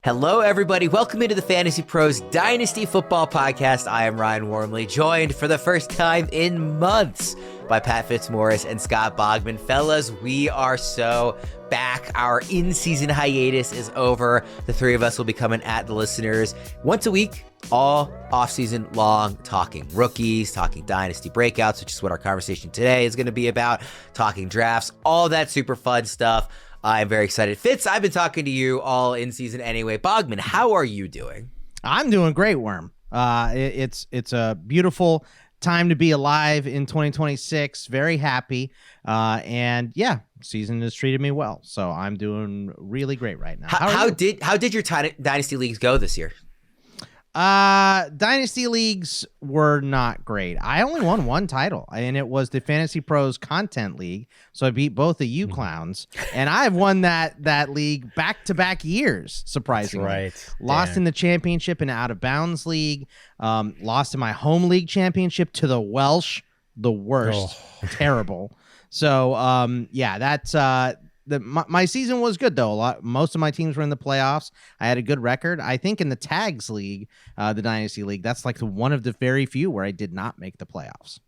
Hello, everybody. Welcome into the Fantasy Pros Dynasty Football Podcast. I am Ryan Wormeli, joined for the first time in months by Pat Fitzmaurice and Scott Bogman. Fellas, we are so back. Our in-season hiatus is over. The three of us will be coming at the listeners once a week, all off-season long, talking rookies, talking Dynasty Breakouts, which is what our conversation today is going to be about, talking drafts, all that super fun stuff. I'm very excited. Fitz, I've been talking to you all in season anyway. Bogman, how are you doing? I'm doing great, Worm. It's a beautiful time to be alive in 2026. Very happy. And yeah, season has treated me well. So I'm doing really great right now. How did your Dynasty leagues go this year? Dynasty leagues were not great. I only won one title, and it was the Fantasy Pros Content League. So I beat both of you clowns, and I've won that league back-to-back years, surprisingly. That's right. Lost in the championship in Out of Bounds League, lost in my home league championship to the Welsh, the worst, terrible. So, yeah, that's my season was good though. Most of my teams were in the playoffs. I had a good record. I think in the Tags League, the Dynasty League, that's like one of the very few where I did not make the playoffs.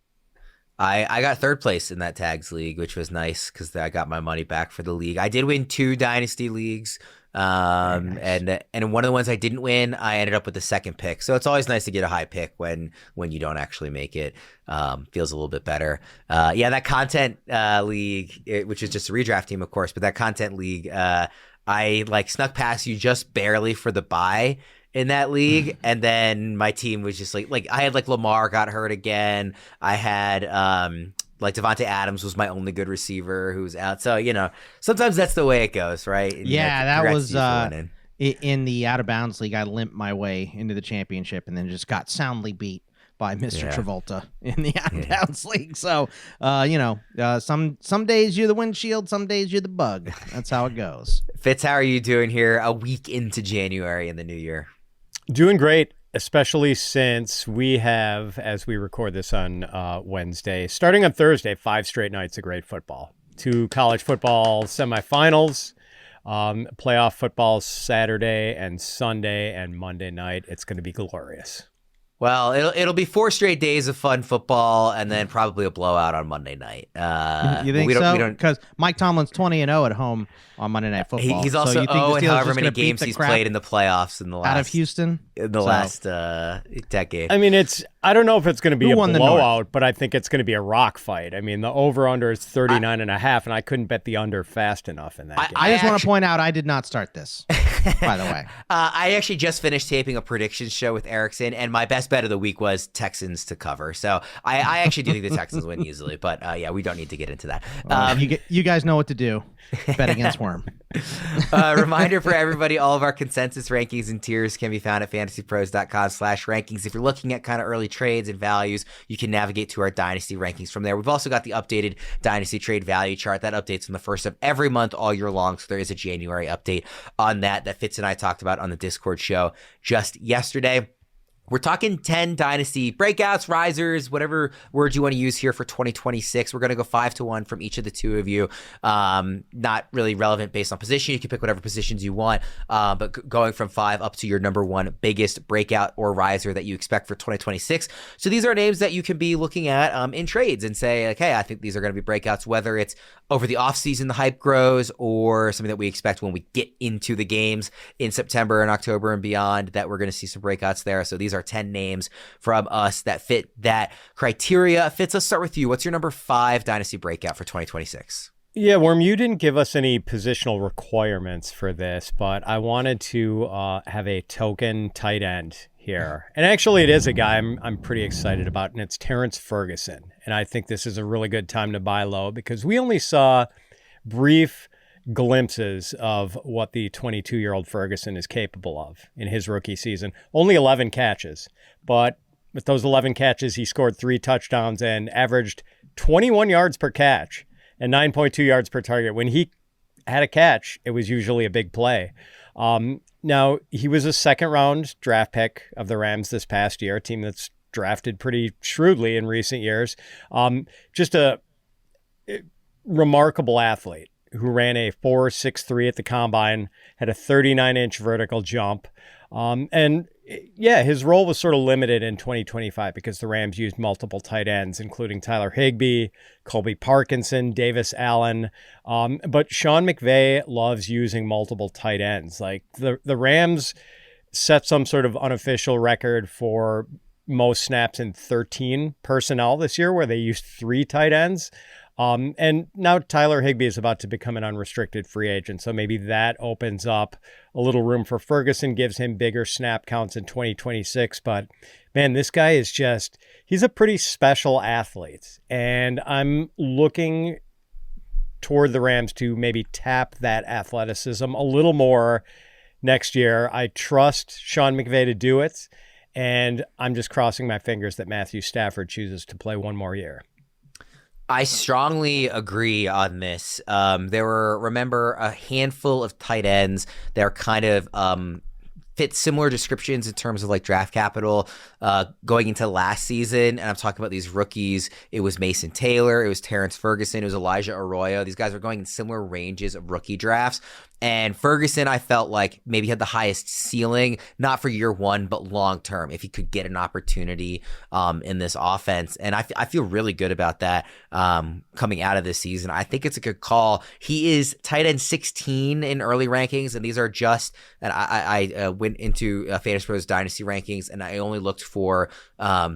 I got third place in that Tags League, which was nice because I got my money back for the league. I did win 2 Dynasty Leagues. Nice. And one of the ones I didn't win, I ended up with the second pick. So it's always nice to get a high pick when you don't actually make it. Feels a little bit better. That content league, which is just a redraft team, of course, but that content league, I snuck past you just barely for the bye in that league, and then my team was just like I had Lamar got hurt again. I had Devontae Adams was my only good receiver who was out. So, sometimes that's the way it goes, right? And that was in the Out of Bounds League. I limped my way into the championship and then just got soundly beat by Mr. Travolta in the Out of Bounds League. So, some days you're the windshield, some days you're the bug. That's how it goes. Fitz, how are you doing here a week into January in the new year? Doing great, especially since we have, as we record this on Wednesday, starting on Thursday, 5 straight nights of great football. 2 college football semifinals, playoff football Saturday and Sunday and Monday night. It's going to be glorious. Well, it'll be 4 straight days of fun football, and then probably a blowout on Monday night. You think so? Because Mike Tomlin's 20-0 at home on Monday Night Football. He's also 0 in however many games he's played in the playoffs in the last out of Houston last decade. I mean, I don't know if it's going to be a blowout, but I think it's going to be a rock fight. I mean, the over/under is 39.5, and I couldn't bet the under fast enough in that game. I just want to point out I did not start this. By the way, I actually just finished taping a predictions show with Erickson, and my best bet of the week was Texans to cover. So I actually do think the Texans win easily, but we don't need to get into that. You guys know what to do. Bet against Worm. Reminder for everybody, all of our consensus rankings and tiers can be found at fantasypros.com/rankings. If you're looking at kind of early trades and values, you can navigate to our Dynasty rankings from there. We've also got the updated Dynasty trade value chart that updates on the first of every month all year long. So there is a January update on that Fitz and I talked about on the Discord show just yesterday. We're talking 10 Dynasty breakouts, risers, whatever word you want to use here for 2026. We're going to go 5-1 from each of the two of you. Not really relevant based on position. You can pick whatever positions you want, but going from 5 up to your number 1 biggest breakout or riser that you expect for 2026. So these are names that you can be looking at in trades and say, hey, I think these are going to be breakouts, whether it's over the offseason the hype grows or something that we expect when we get into the games in September and October and beyond, that we're going to see some breakouts there. So these are 10 names from us that fit that criteria. Fitz, let's start with you. What's your number 5 Dynasty breakout for 2026? Yeah, Worm, you didn't give us any positional requirements for this, but I wanted to have a token tight end here. And actually, it is a guy I'm pretty excited about, and it's Terrance Ferguson. And I think this is a really good time to buy low because we only saw brief glimpses of what the 22-year-old Ferguson is capable of in his rookie season. Only 11 catches, but with those 11 catches, he scored 3 touchdowns and averaged 21 yards per catch and 9.2 yards per target. When he had a catch, it was usually a big play. Now, he was a second-round draft pick of the Rams this past year, a team that's drafted pretty shrewdly in recent years. Just a remarkable athlete. who ran a 4.63 at the combine, had a 39-inch vertical jump. And yeah, his role was sort of limited in 2025 because the Rams used multiple tight ends, including Tyler Higbee, Colby Parkinson, Davis Allen. But Sean McVay loves using multiple tight ends. Like the Rams set some sort of unofficial record for most snaps in 13 personnel this year, where they used 3 tight ends. And now Tyler Higbee is about to become an unrestricted free agent. So maybe that opens up a little room for Ferguson, gives him bigger snap counts in 2026. But man, this guy is he's a pretty special athlete. And I'm looking toward the Rams to maybe tap that athleticism a little more next year. I trust Sean McVay to do it. And I'm just crossing my fingers that Matthew Stafford chooses to play one more year. I strongly agree on this. There were, remember, a handful of tight ends that are kind of fit similar descriptions in terms of like draft capital going into last season. And I'm talking about these rookies. It was Mason Taylor. It was Terrance Ferguson. It was Elijah Arroyo. These guys were going in similar ranges of rookie drafts. And Ferguson, I felt like maybe had the highest ceiling, not for year one, but long term, if he could get an opportunity in this offense. And I feel really good about that coming out of this season. I think it's a good call. He is tight end 16 in early rankings, and these are just, and I went into FantasyPros Dynasty rankings, and I only looked for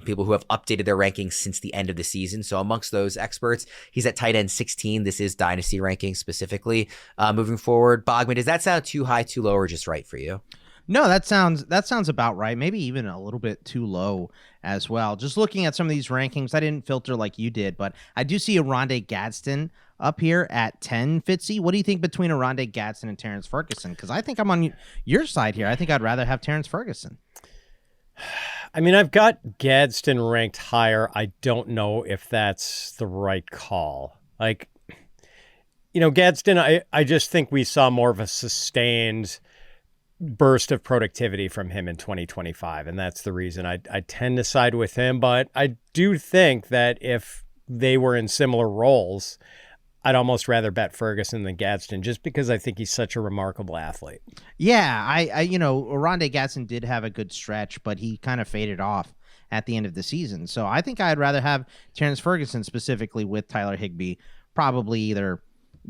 people who have updated their rankings since the end of the season. So amongst those experts, he's at tight end 16. This is Dynasty rankings specifically moving forward. Bogman, does that sound too high, too low, or just right for you? No, that sounds about right. Maybe even a little bit too low as well. Just looking at some of these rankings, I didn't filter like you did, but I do see Oronde Gadsden up here at 10, Fitzy. What do you think between Oronde Gadsden and Terrance Ferguson? Because I think I'm on your side here. I think I'd rather have Terrance Ferguson. I mean, I've got Gadsden ranked higher. I don't know if that's the right call. Like, you know, Gadsden, I just think we saw more of a sustained burst of productivity from him in 2025, and that's the reason I tend to side with him. But I do think that if they were in similar roles, I'd almost rather bet Ferguson than Gadsden, just because I think he's such a remarkable athlete. Yeah, I you know, Oronde Gadsden did have a good stretch, but he kind of faded off at the end of the season. So I think I'd rather have Terrance Ferguson specifically with Tyler Higbee, probably either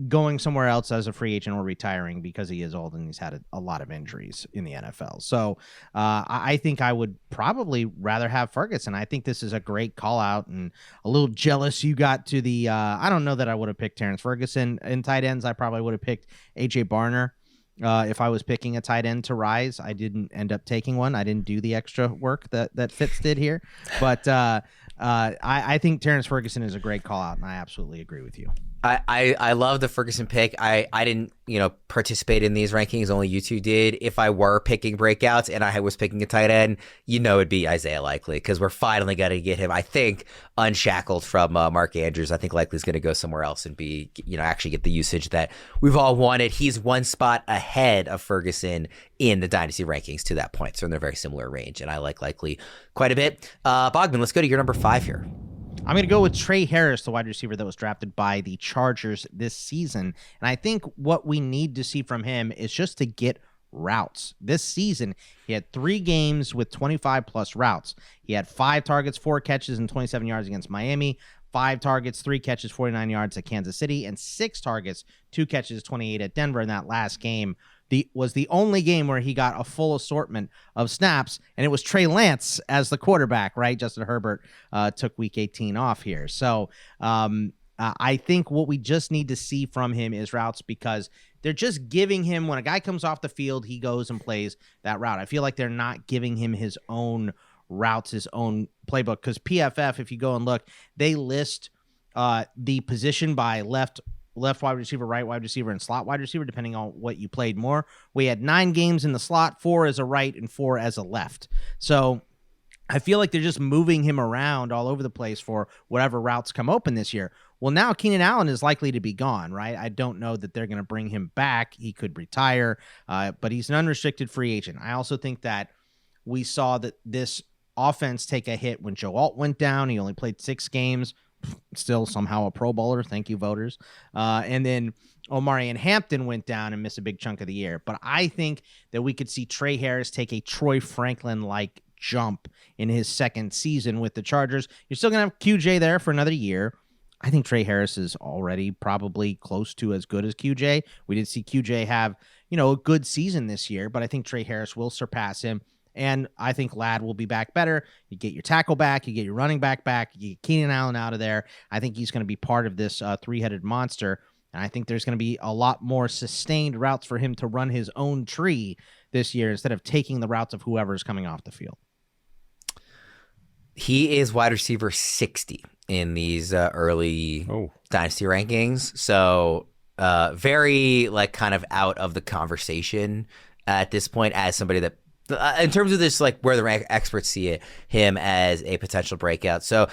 going somewhere else as a free agent or retiring because he is old and he's had a lot of injuries in the NFL. So I think I would probably rather have Ferguson. I think this is a great call out, and a little jealous you got to the I don't know that I would have picked Terrance Ferguson in tight ends. I probably would have picked AJ Barner if I was picking a tight end to rise. I didn't end up taking one. I didn't do the extra work that Fitz did here. But I think Terrance Ferguson is a great call out, and I absolutely agree with you. I love the Ferguson pick. I didn't, participate in these rankings. Only you two did. If I were picking breakouts and I was picking a tight end, it'd be Isaiah Likely, because we're finally going to get him, I think, unshackled from Mark Andrews. I think Likely's going to go somewhere else and be, actually get the usage that we've all wanted. He's one spot ahead of Ferguson in the Dynasty rankings to that point. So in a very similar range. And I like Likely quite a bit. Bogman, let's go to your number 5 here. I'm going to go with Tre Harris, the wide receiver that was drafted by the Chargers this season. And I think what we need to see from him is just to get routes. This season, he had 3 games with 25-plus routes. He had 5 targets, 4 catches, and 27 yards against Miami, 5 targets, 3 catches, 49 yards at Kansas City, and 6 targets, 2 catches, 28 at Denver in that last game. Was the only game where he got a full assortment of snaps, and it was Trey Lance as the quarterback, right? Justin Herbert took week 18 off here. So I think what we just need to see from him is routes, because they're just giving him, when a guy comes off the field, he goes and plays that route. I feel like they're not giving him his own routes, his own playbook, because PFF, if you go and look, they list the position by left wide receiver, right wide receiver, and slot wide receiver, depending on what you played more. We had 9 games in the slot, 4 as a right and 4 as a left. So I feel like they're just moving him around all over the place for whatever routes come open this year. Well, now Keenan Allen is likely to be gone, right? I don't know that they're going to bring him back. He could retire, but he's an unrestricted free agent. I also think that we saw that this offense take a hit when Joe Alt went down. He only played 6 games, still somehow a Pro Bowler. Thank you, voters. And then Omari and Hampton went down and missed a big chunk of the year. But I think that we could see Tre Harris take a Troy Franklin-like jump in his second season with the Chargers. You're still going to have QJ there for another year. I think Tre Harris is already probably close to as good as QJ. We did see QJ have, a good season this year, but I think Tre Harris will surpass him. And I think Ladd will be back better. You get your tackle back, you get your running back, you get Keenan Allen out of there. I think he's going to be part of this three-headed monster. And I think there's going to be a lot more sustained routes for him to run his own tree this year instead of taking the routes of whoever's coming off the field. He is wide receiver 60 in these early Dynasty rankings. So very kind of out of the conversation at this point as somebody that, in terms of this, where the experts see him as a potential breakout. So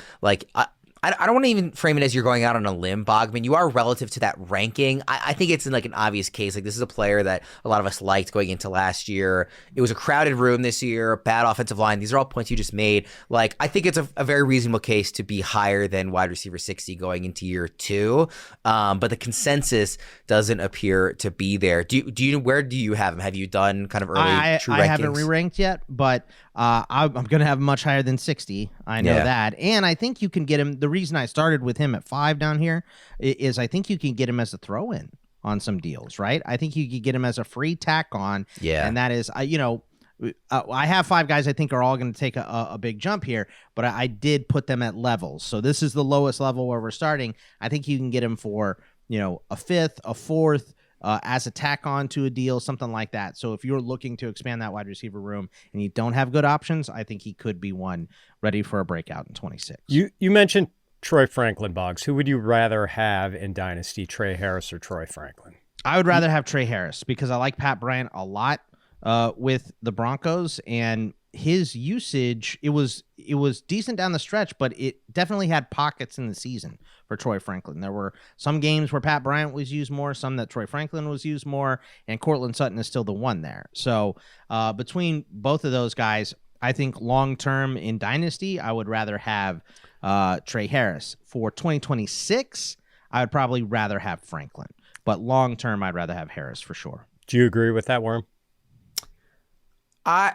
I don't want to even frame it as you're going out on a limb, Bogman. You are relative to that ranking. I think it's in an obvious case. This is a player that a lot of us liked going into last year. It was a crowded room this year, bad offensive line. These are all points you just made. I think it's a very reasonable case to be higher than wide receiver 60 going into year 2. But the consensus doesn't appear to be there. Where do you have him? Have you done kind of early true rankings? I haven't re-ranked yet, but I'm going to have him much higher than 60. I know that. And I think you can get him. The reason I started with him at 5 down here is I think you can get him as a throw-in on some deals, right? I think you could get him as a free tack on. Yeah. And that is, I have 5 guys I think are all going to take a big jump here, but I did put them at levels. So this is the lowest level where we're starting. I think you can get him for, a 5th, a 4th, as a tack on to a deal, something like that. So if you're looking to expand that wide receiver room and you don't have good options, I think he could be one ready for a breakout in 26. You mentioned Troy Franklin, Boggs. Who would you rather have in Dynasty, Tre Harris or Troy Franklin? I would rather have Tre Harris because I like Pat Bryant a lot with the Broncos, and his usage, it was decent down the stretch, but it definitely had pockets in the season for Troy Franklin. There were some games where Pat Bryant was used more, some that Troy Franklin was used more, and Courtland Sutton is still the one there. So between both of those guys, I think long-term in Dynasty, I would rather have Tre Harris. For 2026, I would probably rather have Franklin. But long-term, I'd rather have Harris for sure. Do you agree with that, Worm? I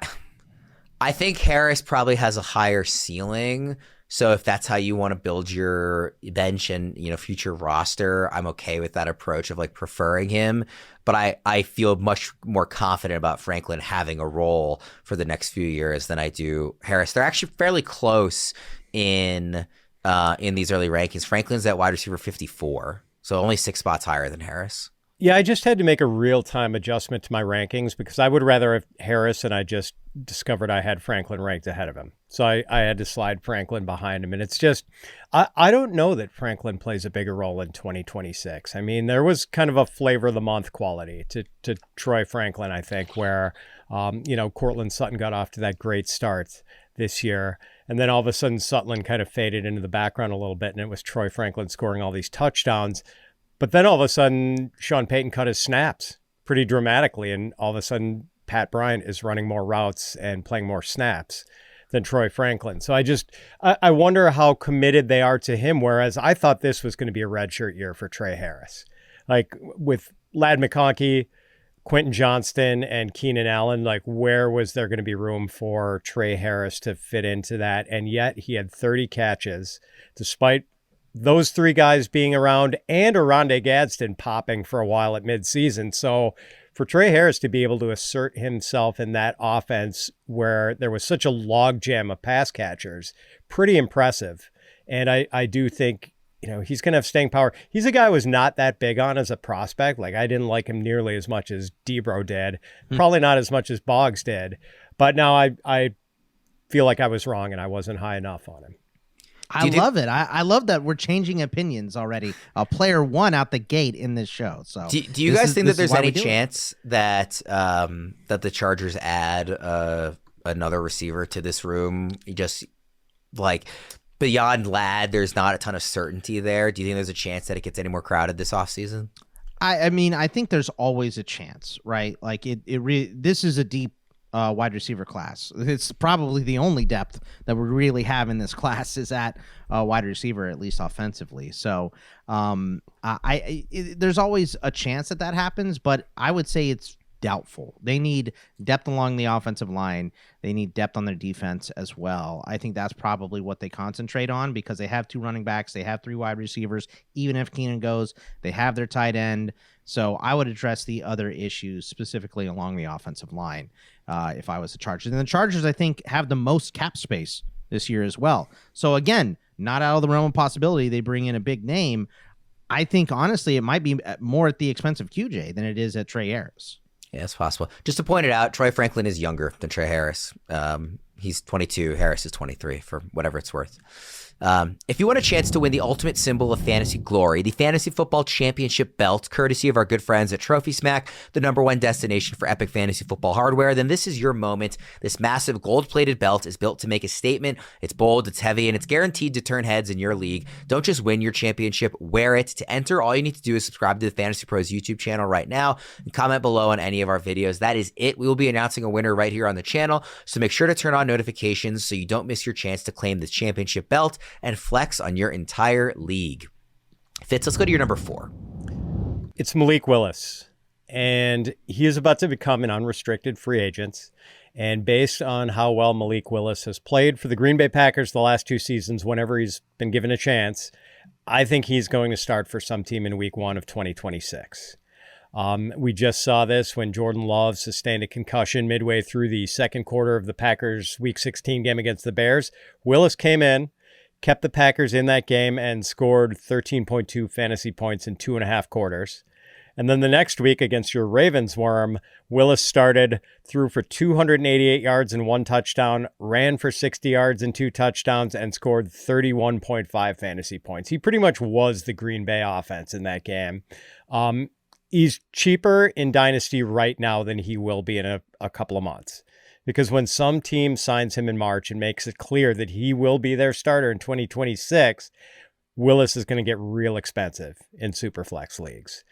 think Harris probably has a higher ceiling. So if that's how you want to build your bench and, future roster, I'm okay with that approach of preferring him. But I feel much more confident about Franklin having a role for the next few years than I do Harris. They're actually fairly close in these early rankings. Franklin's at wide receiver 54, so only 6 spots higher than Harris. Yeah, I just had to make a real-time adjustment to my rankings because I would rather have Harris, and I just discovered I had Franklin ranked ahead of him. So I had to slide Franklin behind him. And it's just, I don't know that Franklin plays a bigger role in 2026. I mean, there was kind of a flavor of the month quality to Troy Franklin, I think, where, Courtland Sutton got off to that great start this year. And then all of a sudden, Sutton kind of faded into the background a little bit, and it was Troy Franklin scoring all these touchdowns. But then all of a sudden, Sean Payton cut his snaps pretty dramatically, and all of a sudden, Pat Bryant is running more routes and playing more snaps than Troy Franklin. So I wonder how committed they are to him, whereas I thought this was going to be a redshirt year for Tre Harris. With Ladd McConkey, Quentin Johnston, and Keenan Allen, where was there going to be room for Tre Harris to fit into that? And yet he had 30 catches, despite those 3 guys being around and Oronde Gadsden popping for a while at midseason. So for Tre Harris to be able to assert himself in that offense where there was such a logjam of pass catchers, pretty impressive. And I do think, he's going to have staying power. He's a guy I was not that big on as a prospect. I didn't like him nearly as much as Debro did, probably not as much as Boggs did. But now I feel like I was wrong and I wasn't high enough on him. I love it. I love that we're changing opinions already. Player 1 out the gate in this show. So, do you guys think that there's any chance that that the Chargers add another receiver to this room? Just beyond Ladd, there's not a ton of certainty there. Do you think there's a chance that it gets any more crowded this offseason? I mean, I think there's always a chance, right? This is a deep wide receiver class. It's probably the only depth that we really have in this class is at wide receiver, at least offensively. So there's always a chance that happens, but I would say it's doubtful. They need depth along the offensive line. They need depth on their defense as well. I think that's probably what they concentrate on because they have 2 running backs. They have 3 wide receivers. Even if Keenan goes, they have their tight end. So I would address the other issues specifically along the offensive line if I was the Chargers. And the Chargers, I think, have the most cap space this year as well. So again, not out of the realm of possibility they bring in a big name. I think, honestly, it might be more at the expense of QJ than it is at Tre Harris. Yeah, it's possible. Just to point it out, Troy Franklin is younger than Tre Harris. He's 22. Harris is 23, for whatever it's worth. If you want a chance to win the ultimate symbol of fantasy glory, the Fantasy Football Championship belt, courtesy of our good friends at Trophy Smack, the #1 destination for epic fantasy football hardware, then this is your moment. This massive gold-plated belt is built to make a statement. It's bold, it's heavy, and it's guaranteed to turn heads in your league. Don't just win your championship, wear it. To enter, all you need to do is subscribe to the Fantasy Pros YouTube channel right now and comment below on any of our videos. That is it. We will be announcing a winner right here on the channel, so make sure to turn on notifications so you don't miss your chance to claim this championship belt and flex on your entire league. Fitz, let's go to your number 4. It's Malik Willis, and he is about to become an unrestricted free agent. And based on how well Malik Willis has played for the Green Bay Packers the last 2 seasons, whenever he's been given a chance, I think he's going to start for some team in week 1 of 2026. We just saw this when Jordan Love sustained a concussion midway through the second quarter of the Packers' Week 16 game against the Bears. Willis came in, kept the Packers in that game, and scored 13.2 fantasy points in 2.5 quarters. And then the next week against your Ravens, Worm, Willis started, threw for 288 yards and 1 touchdown, ran for 60 yards and 2 touchdowns, and scored 31.5 fantasy points. He pretty much was the Green Bay offense in that game. He's cheaper in Dynasty right now than he will be in a couple of months. Because when some team signs him in March and makes it clear that he will be their starter in 2026, Willis is going to get real expensive in Superflex leagues.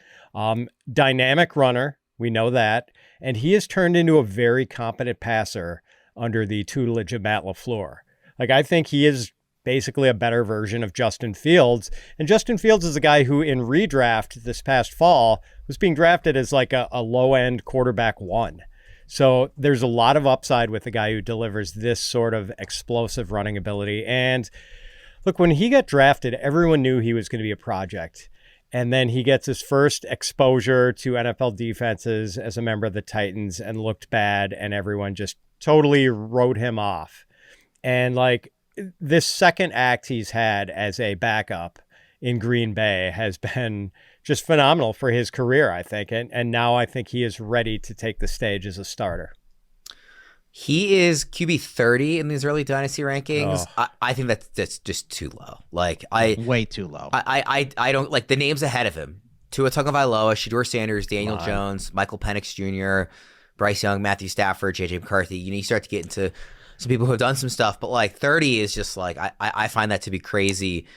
Dynamic runner, we know that. And he has turned into a very competent passer under the tutelage of Matt LaFleur. Like, I think he is basically a better version of Justin Fields. And Justin Fields is a guy who in redraft this past fall was being drafted as like a low-end quarterback 1. So there's a lot of upside with a guy who delivers this sort of explosive running ability. And look, when he got drafted, everyone knew he was going to be a project. And then he gets his first exposure to NFL defenses as a member of the Titans and looked bad, and everyone just totally wrote him off. And like this second act he's had as a backup in Green Bay has been just phenomenal for his career, I think. And now I think he is ready to take the stage as a starter. He is QB 30 in these early Dynasty rankings. Oh. I think that's just too low. Like way too low. I don't like the names ahead of him. Tua Tagovailoa, Shedeur Sanders, Daniel Jones, Michael Penix Jr., Bryce Young, Matthew Stafford, JJ McCarthy. You start to get into some people who have done some stuff, but like 30 is just like I find that to be crazy.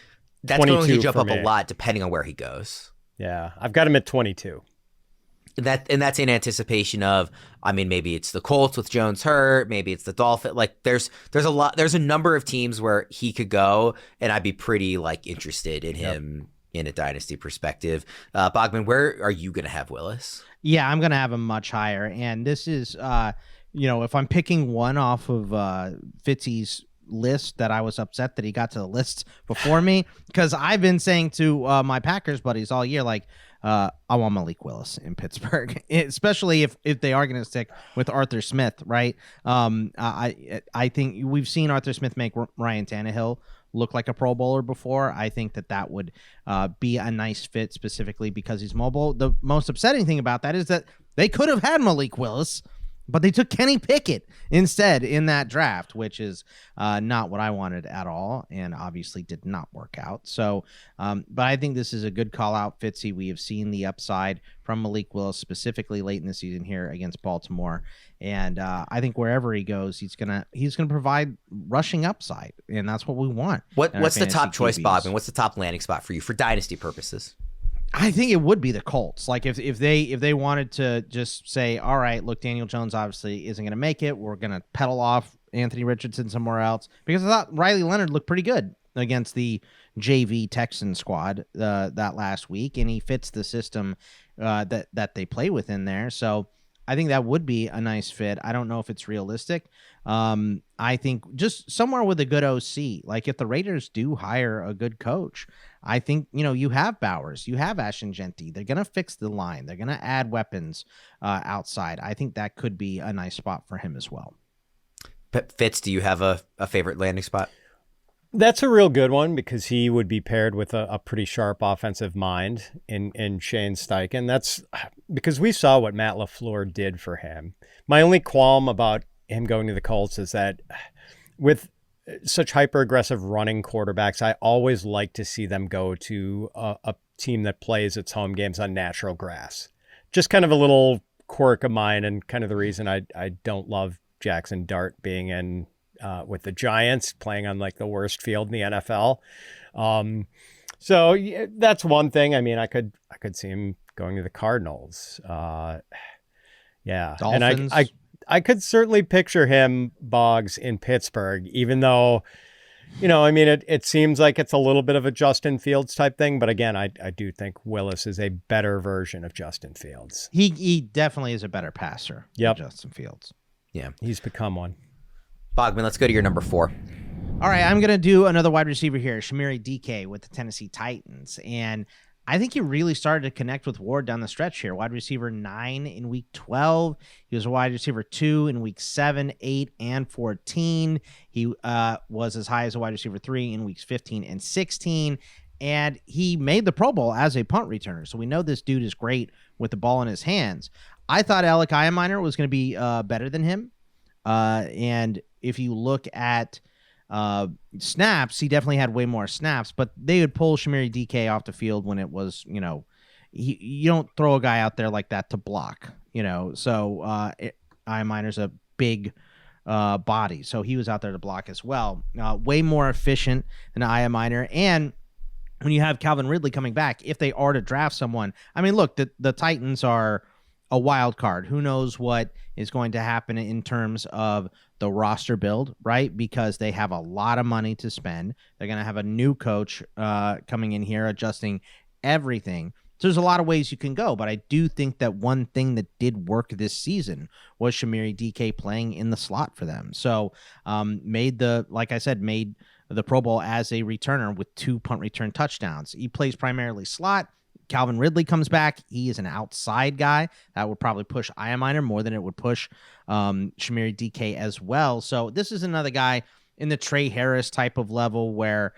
That's going to jump up a lot depending on where he goes. Yeah, I've got him at 22. That's in anticipation of, I mean, maybe it's the Colts with Jones hurt, maybe it's the Dolphins. Like there's a number of teams where he could go, and I'd be pretty like interested in him in a dynasty perspective. Bogman, where are you going to have Willis? Yeah, I'm going to have him much higher, and this is, if I'm picking one off of Fitzy's list that I was upset that he got to the list before me, because I've been saying to my Packers buddies all year, like, I want Malik Willis in Pittsburgh, especially if they are going to stick with Arthur Smith, right? I think we've seen Arthur Smith make Ryan Tannehill look like a Pro Bowler before. I think that would be a nice fit specifically because he's mobile. The most upsetting thing about that is that they could have had Malik Willis, but they took Kenny Pickett instead in that draft, which is not what I wanted at all, and obviously did not work out. So, but I think this is a good call out, Fitzy. We have seen the upside from Malik Willis specifically late in the season here against Baltimore, and I think wherever he goes, he's gonna provide rushing upside, and that's what we want. What's the top choice, Bob, and what's the top landing spot for you for dynasty purposes? I think it would be the Colts. Like if they wanted to just say, all right, look, Daniel Jones obviously isn't going to make it. We're going to pedal off Anthony Richardson somewhere else, because I thought Riley Leonard looked pretty good against the JV Texan squad that last week, and he fits the system that they play within there. So I think that would be a nice fit. I don't know if it's realistic. I think just somewhere with a good OC, like if the Raiders do hire a good coach, I think, you have Bowers, you have Ashton Genty. They're going to fix the line. They're going to add weapons outside. I think that could be a nice spot for him as well. Fitz, do you have a favorite landing spot? That's a real good one, because he would be paired with a pretty sharp offensive mind in Shane Steichen. That's because we saw what Matt LaFleur did for him. My only qualm about him going to the Colts is that with such hyper-aggressive running quarterbacks, I always like to see them go to a team that plays its home games on natural grass. Just kind of a little quirk of mine, and kind of the reason I don't love Jackson Dart being in with the Giants, playing on like the worst field in the NFL. So yeah, that's one thing. I mean, I could see him going to the Cardinals. Yeah. Dolphins. And I could certainly picture him, Boggs, in Pittsburgh, even though, I mean, it seems like it's a little bit of a Justin Fields type thing. But again, I do think Willis is a better version of Justin Fields. He definitely is a better passer than Justin Fields. Yeah. He's become one. Bogman, let's go to your number 4. All right, I'm going to do another wide receiver here, Chimere Dike with the Tennessee Titans. And I think he really started to connect with Ward down the stretch here. Wide receiver 9 in week 12. He was a wide receiver 2 in week 7, 8, and 14. He was as high as a wide receiver 3 in weeks 15 and 16. And he made the Pro Bowl as a punt returner. So we know this dude is great with the ball in his hands. I thought Alec Iaminer was going to be better than him. And if you look at snaps, he definitely had way more snaps, but they would pull Chimere Dike off the field when it was, you don't throw a guy out there like that to block, so Iaminer's a big body, so he was out there to block as well. Way more efficient than Iaminer. And when you have Calvin Ridley coming back, if they are to draft someone, I mean, look, the Titans are a wild card. Who knows what is going to happen in terms of the roster build, right? Because they have a lot of money to spend. They're going to have a new coach coming in here, adjusting everything. So there's a lot of ways you can go, but I do think that one thing that did work this season was Chimere Dike playing in the slot for them. So made the Pro Bowl as a returner with 2 punt return touchdowns. He plays primarily slot. Calvin Ridley comes back. He is an outside guy. That would probably push Iaminer more than it would push Chimere Dike as well. So this is another guy in the Tre Harris type of level where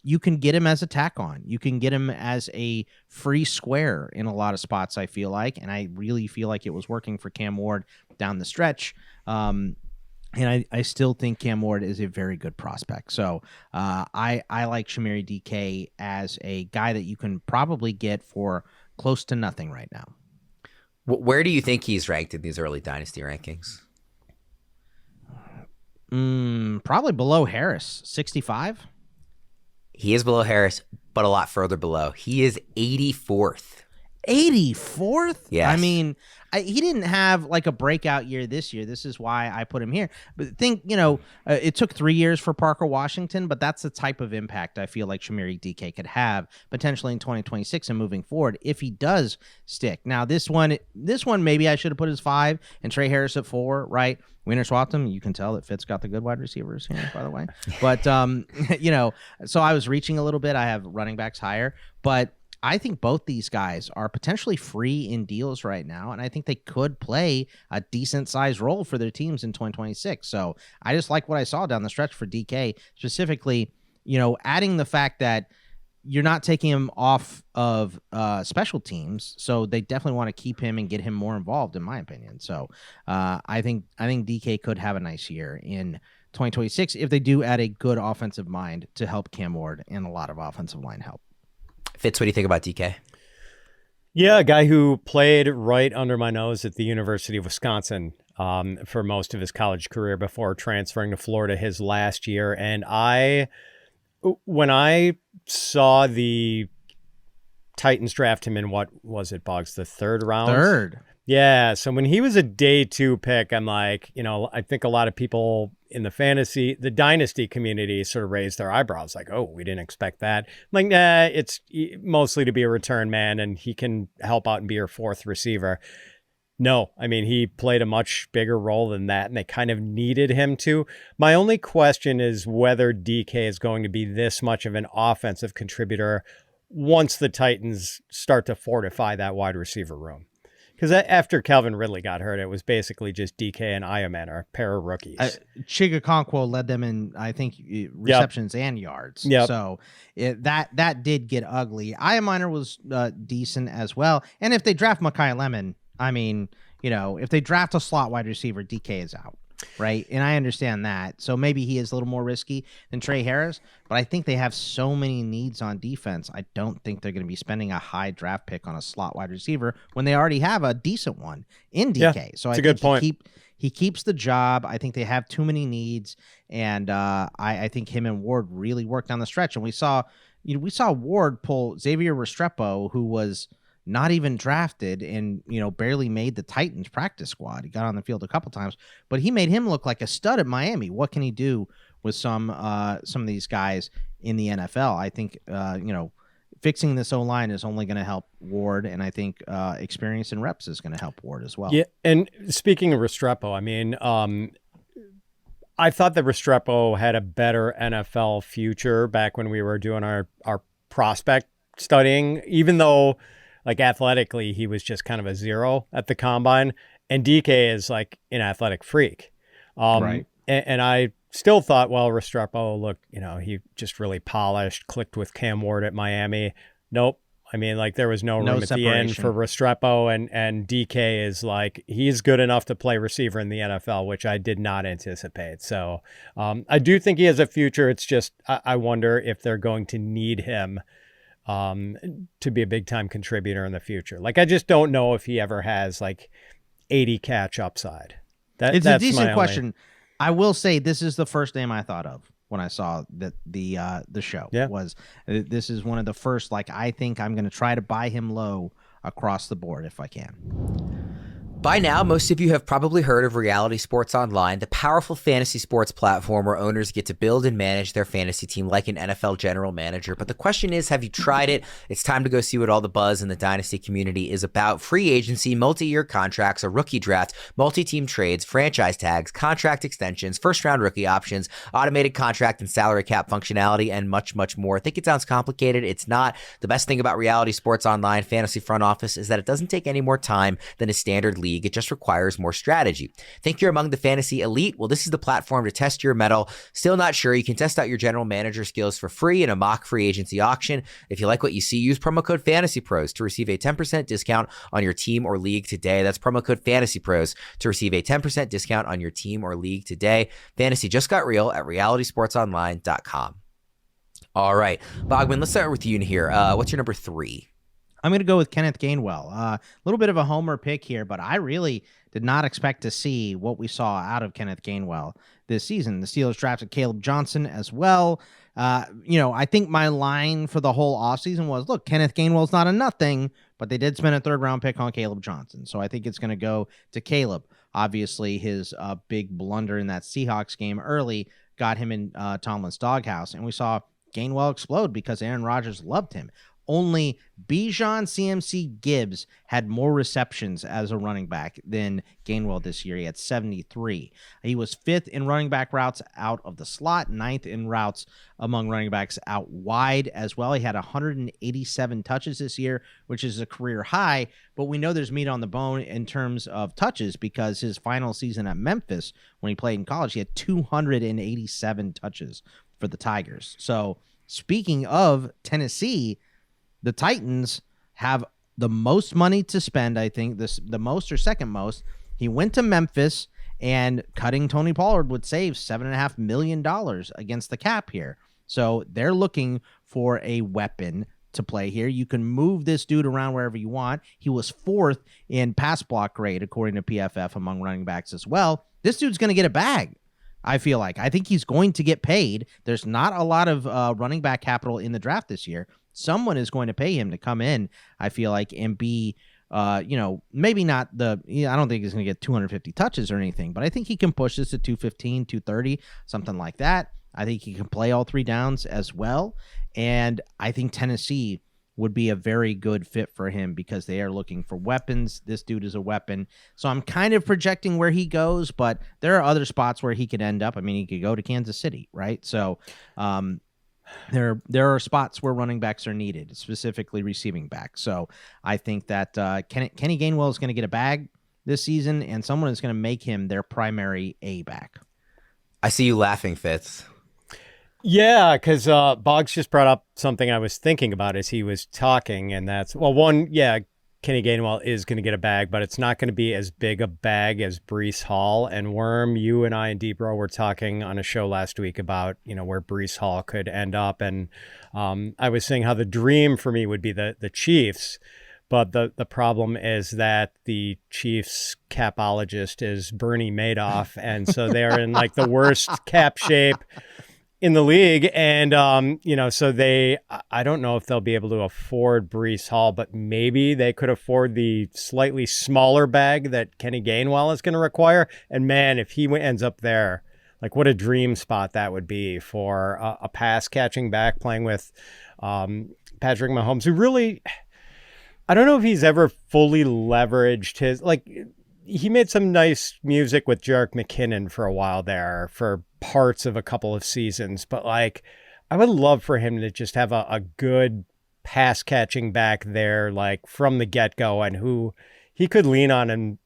you can get him as a tack on. You can get him as a free square in a lot of spots, I feel like. And I really feel like it was working for Cam Ward down the stretch. And I still think Cam Ward is a very good prospect. So I like Chimere Dike as a guy that you can probably get for close to nothing right now. Where do you think he's ranked in these early Dynasty rankings? Probably below Harris, 65. He is below Harris, but a lot further below. He is 84th. 84th? Yes. I mean, he didn't have like a breakout year this year. This is why I put him here. But think, it took 3 years for Parker Washington, but that's the type of impact I feel like Chimere Dike could have potentially in 2026 and moving forward if he does stick. Now, this one maybe I should have put as 5 and Tre Harris at 4, right? Winner swapped him. You can tell that Fitz got the good wide receivers here, by the way. But, so I was reaching a little bit. I have running backs higher, but I think both these guys are potentially free in deals right now, and I think they could play a decent-sized role for their teams in 2026. So I just like what I saw down the stretch for DK, specifically, adding the fact that you're not taking him off of special teams, so they definitely want to keep him and get him more involved, in my opinion. So I think DK could have a nice year in 2026 if they do add a good offensive mind to help Cam Ward and a lot of offensive line help. Fitz, what do you think about DK? Yeah, a guy who played right under my nose at the University of Wisconsin for most of his college career before transferring to Florida his last year. And when I saw the Titans draft him in, what was it, Boggs, the third round? Third. Yeah. So when he was a day 2 pick, I'm like, I think a lot of people in the dynasty community sort of raised their eyebrows like, oh, we didn't expect that. I'm like, nah, it's mostly to be a return man and he can help out and be your 4th receiver. No, I mean, he played a much bigger role than that, and they kind of needed him to. My only question is whether Dike is going to be this much of an offensive contributor once the Titans start to fortify that wide receiver room. Because after Calvin Ridley got hurt, it was basically just Dike and Ioman, a pair of rookies. Chigakonkwo led them in, I think, receptions and yards. Yep. So that did get ugly. Ioman was decent as well. And if they draft Mekhi Lemon, I mean, if they draft a slot wide receiver, Dike is out, right? And I understand that. So maybe he is a little more risky than Tre Harris, but I think they have so many needs on defense. I don't think they're going to be spending a high draft pick on a slot wide receiver when they already have a decent one in Dike. Yeah, so that's a good point. He keeps the job. I think they have too many needs, and I think him and Ward really worked down the stretch. And we saw Ward pull Xavier Restrepo, who was not even drafted and, barely made the Titans practice squad. He got on the field a couple times, but he made him look like a stud at Miami. What can he do with some of these guys in the NFL? I think, fixing this O-line is only going to help Ward, and I think experience and reps is going to help Ward as well. Yeah, and speaking of Restrepo, I mean, I thought that Restrepo had a better NFL future back when we were doing our prospect studying, even though like athletically he was just kind of a 0 at the combine, and Dike is like an athletic freak. Right. And I still thought, well, Restrepo, look, he just really polished, clicked with Cam Ward at Miami. Nope. I mean, like there was no room at the end for Restrepo, and Dike is like, he's good enough to play receiver in the NFL, which I did not anticipate. So I do think he has a future. It's just, I wonder if they're going to need him to be a big time contributor in the future. Like, I just don't know if he ever has like 80 catch upside. It's a decent question. I will say this is the first name I thought of when I saw the show. Yeah. This is one of the first, like, I think I'm going to try to buy him low across the board if I can. By now, most of you have probably heard of Reality Sports Online, the powerful fantasy sports platform where owners get to build and manage their fantasy team like an NFL general manager. But the question is, have you tried it? It's time to go see what all the buzz in the Dynasty community is about. Free agency, multi-year contracts, a rookie draft, multi-team trades, franchise tags, contract extensions, first-round rookie options, automated contract and salary cap functionality, and much, much more. I think it sounds complicated. It's not. The best thing about Reality Sports Online Fantasy Front Office is that it doesn't take any more time than a standard league. It just requires more strategy. Think you're among the fantasy elite? Well, this is the platform to test your mettle. Still not sure? You can test out your general manager skills for free in a mock free agency auction. If you like what you see, use promo code FantasyPros to receive a 10% discount on your team or league today. That's promo code FantasyPros to receive a 10% discount on your team or league today. Fantasy just got real at realitysportsonline.com. All right, Bogman, let's start with you in here. What's your number 3? I'm going to go with Kenneth Gainwell. A little bit of a homer pick here, but I really did not expect to see what we saw out of Kenneth Gainwell this season. The Steelers drafted Caleb Johnson as well. I think my line for the whole offseason was, look, Kenneth Gainwell's not a nothing, but they did spend a 3rd-round pick on Caleb Johnson. So I think it's going to go to Caleb. Obviously, his big blunder in that Seahawks game early got him in Tomlin's doghouse, and we saw Gainwell explode because Aaron Rodgers loved him. Only Bijan CMC Gibbs had more receptions as a running back than Gainwell this year. He had 73. He was 5th in running back routes out of the slot, 9th in routes among running backs out wide as well. He had 187 touches this year, which is a career high, but we know there's meat on the bone in terms of touches because his final season at Memphis, when he played in college, he had 287 touches for the Tigers. So speaking of Tennessee, the Titans have the most money to spend, I think, the most or second most. He went to Memphis, and cutting Tony Pollard would save $7.5 million against the cap here. So they're looking for a weapon to play here. You can move this dude around wherever you want. He was 4th in pass block grade, according to PFF, among running backs as well. This dude's going to get a bag. I feel like. I think he's going to get paid. There's not a lot of running back capital in the draft this year. someone is going to pay him to come in, I feel like, and be, maybe not I don't think he's going to get 250 touches or anything, but I think he can push this to 215, 230, something like that. I think he can play all 3 downs as well. And I think Tennessee would be a very good fit for him because they are looking for weapons. This dude is a weapon. So I'm kind of projecting where he goes, but there are other spots where he could end up. I mean, he could go to Kansas City, right? So there are spots where running backs are needed, specifically receiving backs. So I think that Kenny Gainwell is going to get a bag this season, and someone is going to make him their primary A back. I see you laughing, Fitz. Yeah, because Boggs just brought up something I was thinking about as he was talking, and that's, Kenny Gainwell is going to get a bag, but it's not going to be as big a bag as Breece Hall. And Worm, you and I and Debro were talking on a show last week about, where Breece Hall could end up. And I was saying how the dream for me would be the Chiefs. But the problem is that the Chiefs capologist is Bernie Madoff. And so they're in like the worst cap shape in the league. And, so I don't know if they'll be able to afford Breece Hall, but maybe they could afford the slightly smaller bag that Kenny Gainwell is going to require. And man, if he ends up there, like what a dream spot that would be for a pass catching back playing with Patrick Mahomes, who really, I don't know if he's ever fully leveraged his, he made some nice music with Jerick McKinnon for a while there for parts of a couple of seasons, but I would love for him to just have a good pass catching back there, from the get-go, and who he could lean on and,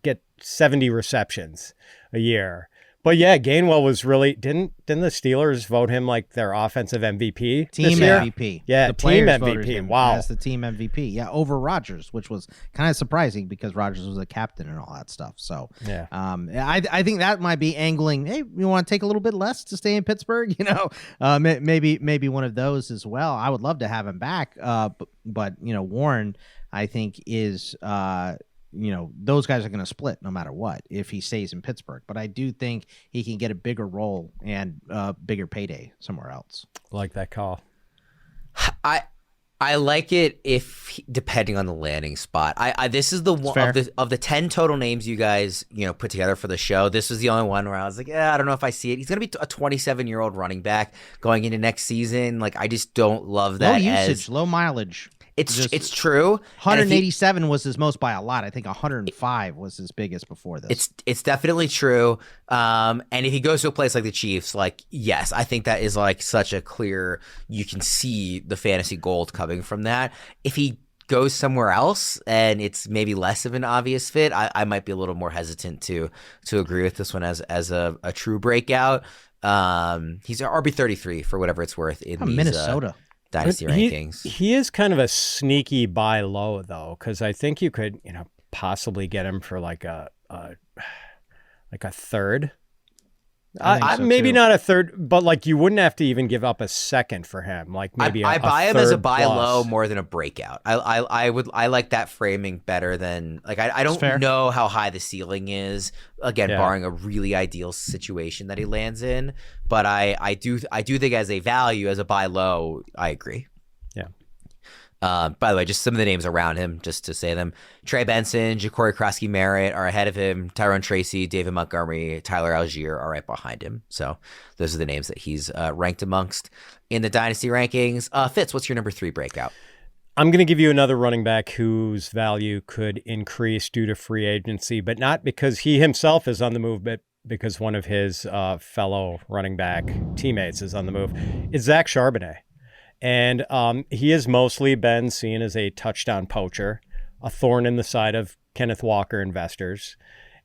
get 70 receptions a year. But yeah, Gainwell was really, didn't the Steelers vote him their offensive MVP? Team MVP. Yeah, the team players voted MVP. him Wow. as the team MVP. Yeah, over Rodgers, which was kind of surprising because Rodgers was a captain and all that stuff. So yeah, I think that might be angling. Hey, you want to take a little bit less to stay in Pittsburgh? Maybe one of those as well. I would love to have him back. But Warren, I think is. Those guys are going to split no matter what if he stays in Pittsburgh. But I do think he can get a bigger role and bigger payday somewhere else. Like that call. I like it depending on the landing spot. This is the one of the 10 total names you guys put together for the show. This was the only one where I was like, I don't know if I see it. He's gonna be a 27-year-old running back going into next season. I just don't love that. Low usage, low mileage. It's true. 187 was his most by a lot. I think 105 was his biggest before this. It's definitely true. And if he goes to a place like the Chiefs, yes, I think that is such a clear. You can see the fantasy gold coming from that. If he goes somewhere else and it's maybe less of an obvious fit, I might be a little more hesitant to agree with this one as a true breakout. He's RB33 for whatever it's worth in these, Minnesota. Dynasty rankings. He is kind of a sneaky buy low though, because I think you could, possibly get him for a third. Maybe not a third, but you wouldn't have to even give up a second for him. Maybe I buy him as a buy plus. low more than a breakout. I like that framing better than I don't know how high the ceiling is. Again, barring a really ideal situation that he lands in, but I do think as a value, as a buy low, I agree. Yeah. By the way, just some of the names around him, just to say them. Trey Benson, Ja'Cory Krosky-Merritt are ahead of him. Tyrone Tracy, David Montgomery, Tyler Algier are right behind him. So those are the names that he's ranked amongst in the Dynasty rankings. Fitz, what's your number 3 breakout? I'm going to give you another running back whose value could increase due to free agency, but not because he himself is on the move, but because one of his fellow running back teammates is on the move. It's Zach Charbonnet. And he has mostly been seen as a touchdown poacher, a thorn in the side of Kenneth Walker investors.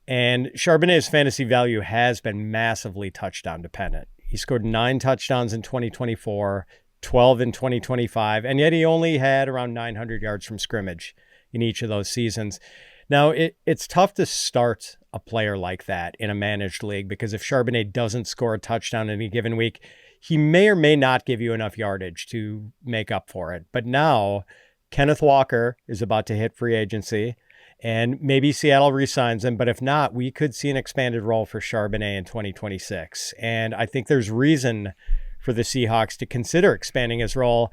And Charbonnet's fantasy value has been massively touchdown dependent. He scored 9 touchdowns in 2024, 12 in 2025, and yet he only had around 900 yards from scrimmage in each of those seasons. Now, it's tough to start a player like that in a managed league because if Charbonnet doesn't score a touchdown in any given week, he may or may not give you enough yardage to make up for it. But now Kenneth Walker is about to hit free agency and maybe Seattle re-signs him. But if not, we could see an expanded role for Charbonnet in 2026. And I think there's reason for the Seahawks to consider expanding his role.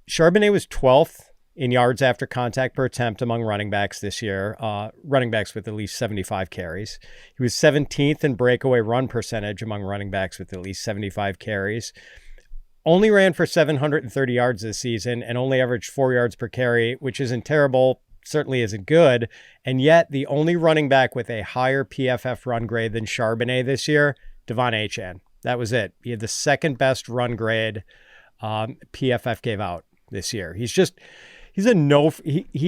Charbonnet was 12th in yards after contact per attempt among running backs this year, running backs with at least 75 carries. He was 17th in breakaway run percentage among running backs with at least 75 carries. Only ran for 730 yards this season and only averaged 4 yards per carry, which isn't terrible, certainly isn't good. And yet the only running back with a higher PFF run grade than Charbonnet this year, Devon Achane. That was it. He had the second best run grade PFF gave out this year. He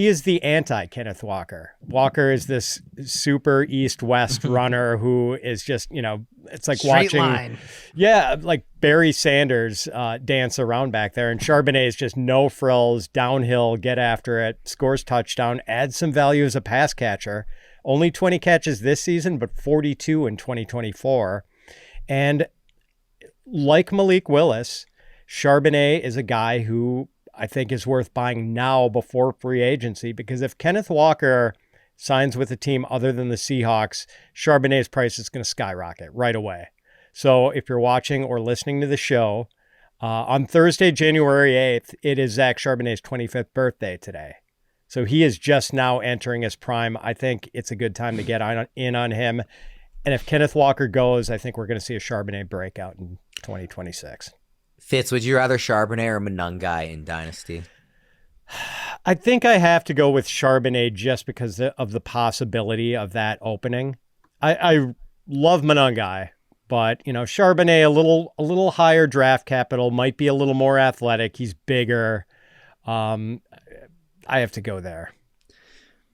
is the anti Kenneth Walker. Walker is this super east-west runner who is just, it's like Straight watching, line. yeah, like Barry Sanders dance around back there. And Charbonnet is just no frills, downhill, get after it, scores touchdown, adds some value as a pass catcher. Only 20 catches this season, but 42 in 2024. And like Malik Willis, Charbonnet is a guy who I think is worth buying now before free agency, because if Kenneth Walker signs with a team other than the Seahawks, Charbonnet's price is going to skyrocket right away. So if you're watching or listening to the show, on Thursday, January 8th, it is Zach Charbonnet's 25th birthday today. So he is just now entering his prime. I think it's a good time to get in on him. And if Kenneth Walker goes, I think we're going to see a Charbonnet breakout in 2026. Fitz, would you rather Charbonnet or Monangai in Dynasty? I think I have to go with Charbonnet just because of the possibility of that opening. I love Monangai, but Charbonnet a little higher draft capital, might be a little more athletic. He's bigger. I have to go there.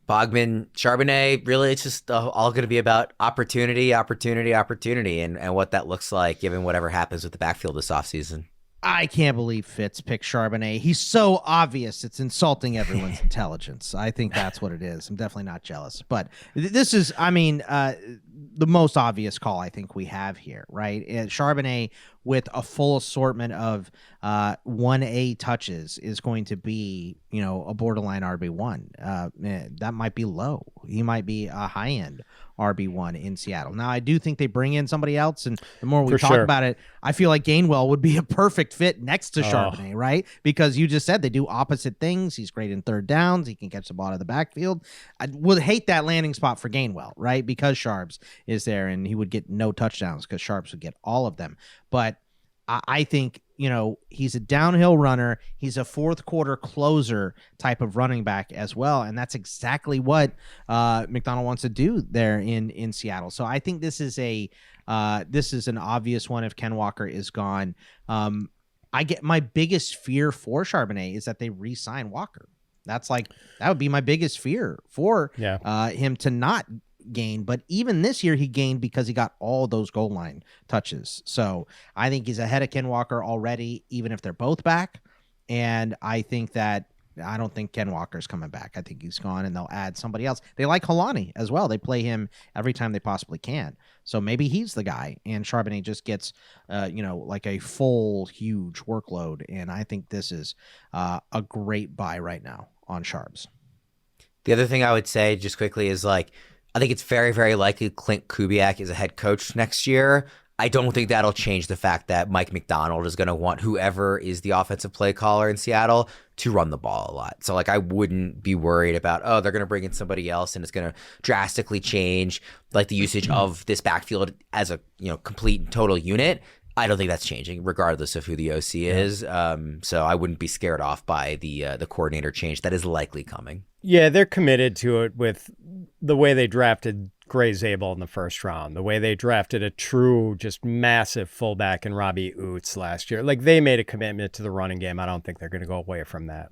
Bogman, Charbonnet, really, it's just all going to be about opportunity, and what that looks like given whatever happens with the backfield this offseason. I can't believe Fitz picked Charbonnet. He's so obvious. It's insulting everyone's intelligence. I think that's what it is. I'm definitely not jealous. But this is, the most obvious call I think we have here, right? Charbonnet with a full assortment of 1A touches is going to be, a borderline RB1. That might be low. He might be a high-end RB1 in Seattle. Now, I do think they bring in somebody else, and the more we talk about it, I feel like Gainwell would be a perfect fit next to Charbonnet, right? Because you just said they do opposite things. He's great in third downs. He can catch the ball out of the backfield. I would hate that landing spot for Gainwell, right? Because Sharps is there, and he would get no touchdowns because Sharps would get all of them. But I think, he's a downhill runner. He's a fourth quarter closer type of running back as well. And that's exactly what McDonald wants to do there in Seattle. So I think this is an obvious one if Ken Walker is gone. I get my biggest fear for Charbonnet is that they re-sign Walker. That would be my biggest fear for him to not gain. But even this year he gained because he got all those goal line touches. So I think he's ahead of Ken Walker already, even if they're both back. And I don't think Ken Walker's coming back. I think he's gone, and they'll add somebody else. They like Helani as well. They play him every time they possibly can. So maybe he's the guy, and Charbonnet just gets, like a full, huge workload. And I think this is a great buy right now on Sharps. The other thing I would say just quickly is I think it's very, very likely Clint Kubiak is a head coach next year. I don't think that'll change the fact that Mike McDonald is going to want whoever is the offensive play caller in Seattle to run the ball a lot. So I wouldn't be worried about, they're going to bring in somebody else and it's going to drastically change the usage of this backfield as a complete and total unit. I don't think that's changing regardless of who the OC is. So I wouldn't be scared off by the coordinator change that is likely coming. Yeah, they're committed to it with the way they drafted Gray Zabel in the first round, the way they drafted a true, just massive fullback in Robbie Oots last year. They made a commitment to the running game. I don't think they're going to go away from that.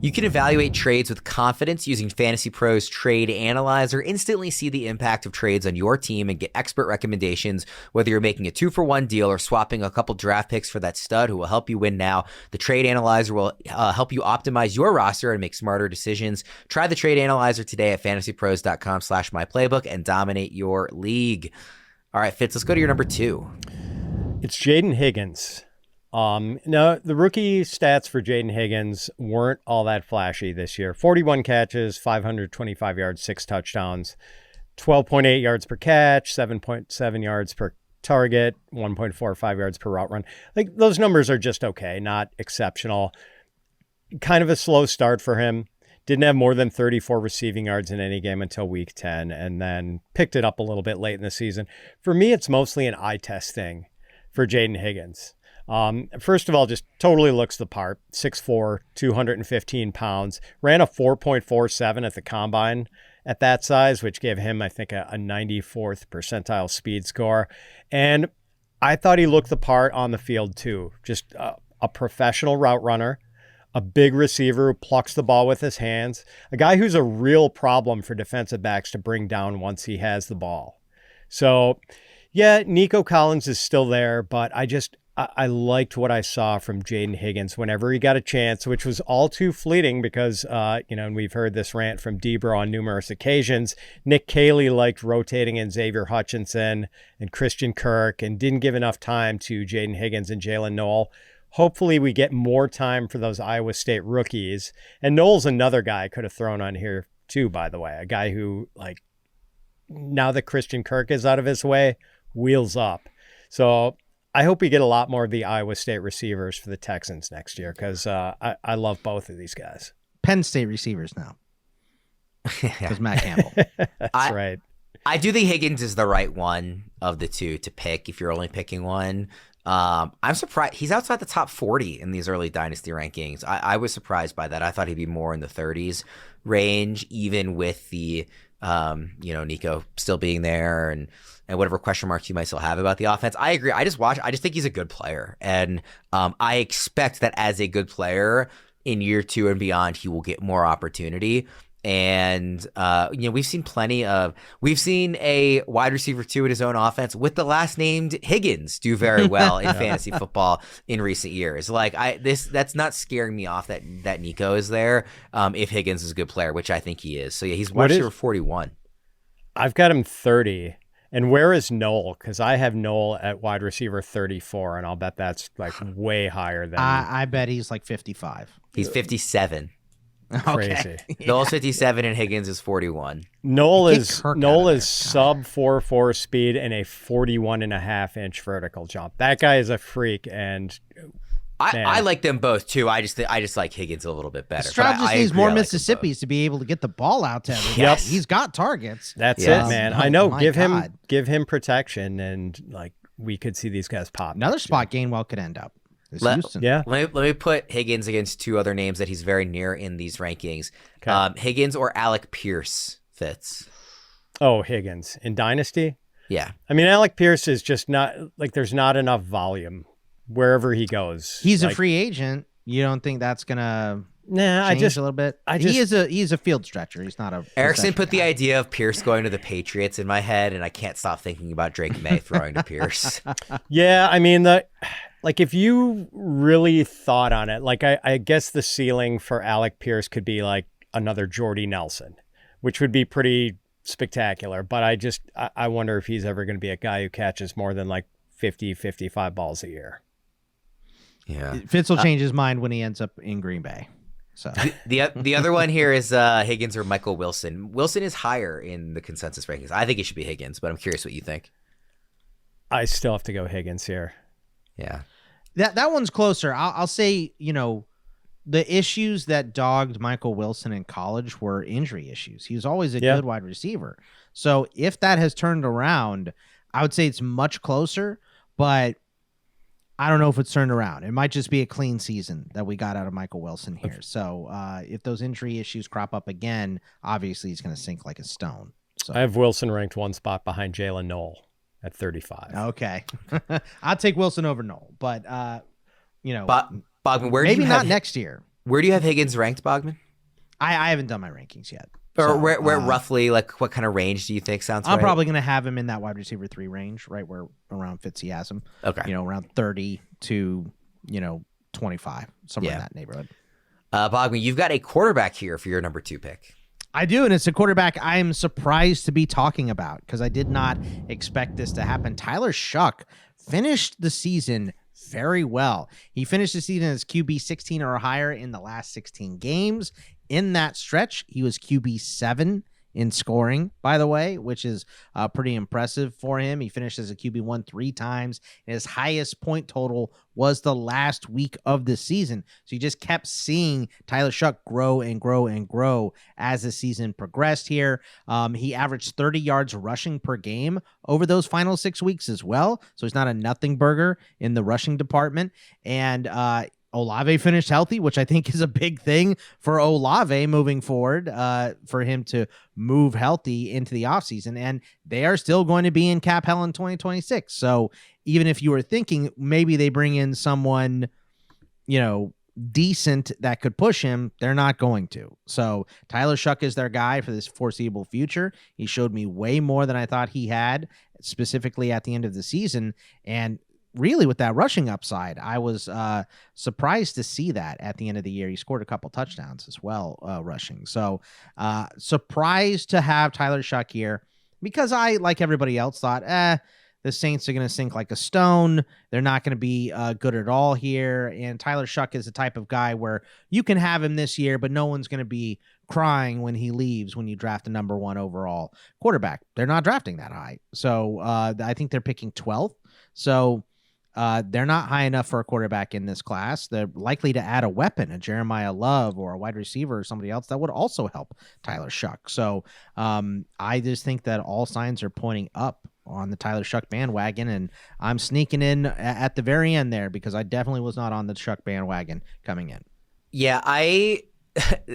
You can evaluate trades with confidence using FantasyPros Trade Analyzer. Instantly see the impact of trades on your team and get expert recommendations. Whether you're making a 2-for-1 deal or swapping a couple draft picks for that stud who will help you win now, the Trade Analyzer will help you optimize your roster and make smarter decisions. Try the Trade Analyzer today at fantasypros.com/myplaybook and dominate your league. All right, Fitz, let's go to your number 2. It's Jayden Higgins. No, the rookie stats for Jayden Higgins weren't all that flashy this year. 41 catches, 525 yards, 6 touchdowns, 12.8 yards per catch, 7.7 yards per target, 1.45 yards per route run. Those numbers are just okay, not exceptional. kind of a slow start for him. Didn't have more than 34 receiving yards in any game until week 10, and then picked it up a little bit late in the season. For me, it's mostly an eye test thing for Jayden Higgins. First of all, just totally looks the part. 6'4", 215 pounds. Ran a 4.47 at the combine at that size, which gave him, I think, a 94th percentile speed score. And I thought he looked the part on the field, too. Just a professional route runner. A big receiver who plucks the ball with his hands. A guy who's a real problem for defensive backs to bring down once he has the ball. So, yeah, Nico Collins is still there, but I liked what I saw from Jayden Higgins whenever he got a chance, which was all too fleeting because, and we've heard this rant from Debra on numerous occasions. Nick Caley liked rotating in Xavier Hutchinson and Christian Kirk and didn't give enough time to Jayden Higgins and Jalen Noel. Hopefully we get more time for those Iowa State rookies. And Noel's another guy I could have thrown on here too, by the way. A guy who, now that Christian Kirk is out of his way, wheels up. So I hope we get a lot more of the Iowa State receivers for the Texans next year because I love both of these guys. Penn State receivers now. Because Matt Campbell. That's right. I do think Higgins is the right one of the two to pick if you're only picking one. I'm surprised he's outside the top 40 in these early dynasty rankings. I was surprised by that. I thought he'd be more in the 30s range, even with the, Nico still being there and whatever question marks you might still have about the offense. I agree. I just think he's a good player. And, I expect that as a good player in year 2 and beyond, he will get more opportunity. And, we've seen a wide receiver 2 in his own offense with the last named Higgins do very well in fantasy football in recent years. That's not scaring me off that Nico is there. If Higgins is a good player, which I think he is. So yeah, he's wide receiver 41. I've got him 30. And where is Noel? Because I have Noel at wide receiver 34, and I'll bet that's way higher than. I bet he's 55. He's 57. Crazy. Yeah. Noel's 57 and Higgins is 41. Noel is sub 4.4 speed and a 41.5-inch vertical jump. That guy is a freak, and I like them both too. I just like Higgins a little bit better. Stroud just needs more Mississippis to be able to get the ball out to everybody. Yep. He's got targets. That's it, man. I know. Give him protection, and we could see these guys pop. Another spot Gainwell could end up. Let me put Higgins against 2 other names that he's very near in these rankings. Okay. Higgins or Alec Pierce fits. Oh, Higgins in Dynasty? Yeah. I mean, Alec Pierce is just not there's not enough volume wherever he goes. He's a free agent. You don't think that's gonna change a little bit? He's a field stretcher. He's not a. Erickson put the idea of Pierce going to the Patriots in my head, and I can't stop thinking about Drake May throwing to Pierce. Yeah, I mean if you really thought on it, I guess the ceiling for Alec Pierce could be another Jordy Nelson, which would be pretty spectacular. But I wonder if he's ever going to be a guy who catches more than 50, 55 balls a year. Yeah. Fitz will change his mind when he ends up in Green Bay. So the other one here is Higgins or Michael Wilson. Wilson is higher in the consensus rankings. I think it should be Higgins, but I'm curious what you think. I still have to go Higgins here. Yeah. That one's closer. I'll say, the issues that dogged Michael Wilson in college were injury issues. He was always a good wide receiver. So if that has turned around, I would say it's much closer, but I don't know if it's turned around. It might just be a clean season that we got out of Michael Wilson here. So if those injury issues crop up again, obviously he's going to sink like a stone. So I have Wilson ranked 1 spot behind Jalen Noel at 35. Okay. I'll take Wilson over Noel, but Bogman, maybe not next year. Where do you have Higgins ranked, Bogman? I haven't done my rankings yet. Or where roughly, what kind of range do you think sounds right? I'm probably going to have him in that wide receiver 3 range, right where around Fitzy has him. Okay. Around 30 to, 25, somewhere in that neighborhood. Bogman, you've got a quarterback here for your number 2 pick. I do, and it's a quarterback I am surprised to be talking about because I did not expect this to happen. Tyler Shough finished the season very well. He finished the season as QB 16 or higher in the last 16 games. In that stretch, he was QB 7 in scoring, by the way, which is pretty impressive for him. He finished as a QB1 3 times, and his highest point total was the last week of the season. So you just kept seeing Tyler Shough grow and grow and grow as the season progressed here. He averaged 30 yards rushing per game over those final 6 weeks as well. So he's not a nothing burger in the rushing department. And Olave finished healthy, which I think is a big thing for Olave moving forward, for him to move healthy into the offseason. And they are still going to be in cap hell in 2026. So even if you were thinking maybe they bring in someone, decent that could push him, they're not going to. So Tyler Shough is their guy for this foreseeable future. He showed me way more than I thought he had, specifically at the end of the season. And really, with that rushing upside, I was surprised to see that at the end of the year. He scored a couple touchdowns as well, rushing. So surprised to have Tyler Shough here, because I, like everybody else, thought, the Saints are going to sink like a stone. They're not going to be good at all here. And Tyler Shough is the type of guy where you can have him this year, but no one's going to be crying when he leaves when you draft a number 1 overall quarterback. They're not drafting that high. So I think they're picking 12th. So they're not high enough for a quarterback in this class. They're likely to add a weapon, a Jeremiah Love or a wide receiver or somebody else that would also help Tyler Shough. So I just think that all signs are pointing up on the Tyler Shough bandwagon, and I'm sneaking in at the very end there because I definitely was not on the Shough bandwagon coming in. Yeah, I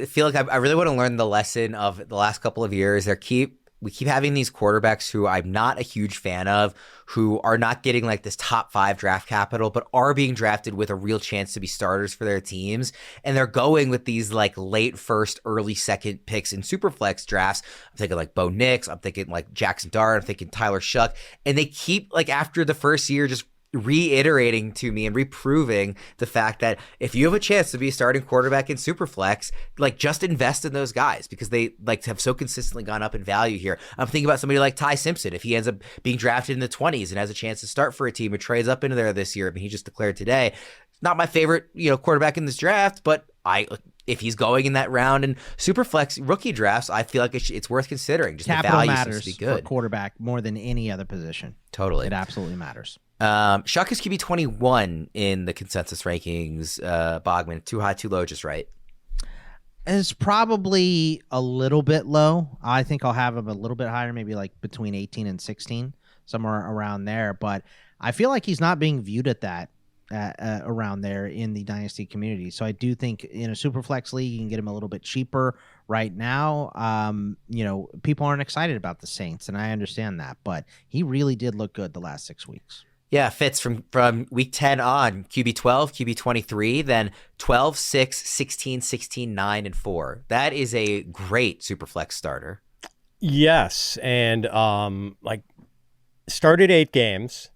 feel like I really want to learn the lesson of the last couple of years. We keep having these quarterbacks who I'm not a huge fan of, who are not getting like this top 5 draft capital, but are being drafted with a real chance to be starters for their teams. And they're going with these like late first, early second picks in Superflex drafts. I'm thinking like Bo Nix. I'm thinking like Jackson Dart. I'm thinking Tyler Shough. And they keep like after the first year just reiterating to me and reproving the fact that if you have a chance to be a starting quarterback in Superflex, like just invest in those guys because they like have so consistently gone up in value here. I'm thinking about somebody like Ty Simpson. If he ends up being drafted in the 20s and has a chance to start for a team or trades up into there this year, I mean, he just declared today, not my favorite, quarterback in this draft, but if he's going in that round in Superflex rookie drafts, I feel like it's worth considering. Just capital the value matters seems to be good. For quarterback more than any other position. Totally. It absolutely matters. Shough is QB 21 in the consensus rankings. Bogman, too high, too low, just right. It's probably a little bit low. I think I'll have him a little bit higher, maybe like between 18 and 16, somewhere around there. But I feel like he's not being viewed at that around there in the Dynasty community. So I do think in a Superflex league, you can get him a little bit cheaper right now. People aren't excited about the Saints, and I understand that. But he really did look good the last 6 weeks. Yeah, Fitz from week 10 on, QB 12, QB 23, then 12, 6, 16, 16, 9, and 4. That is a great Superflex starter. Yes, and started 8 games,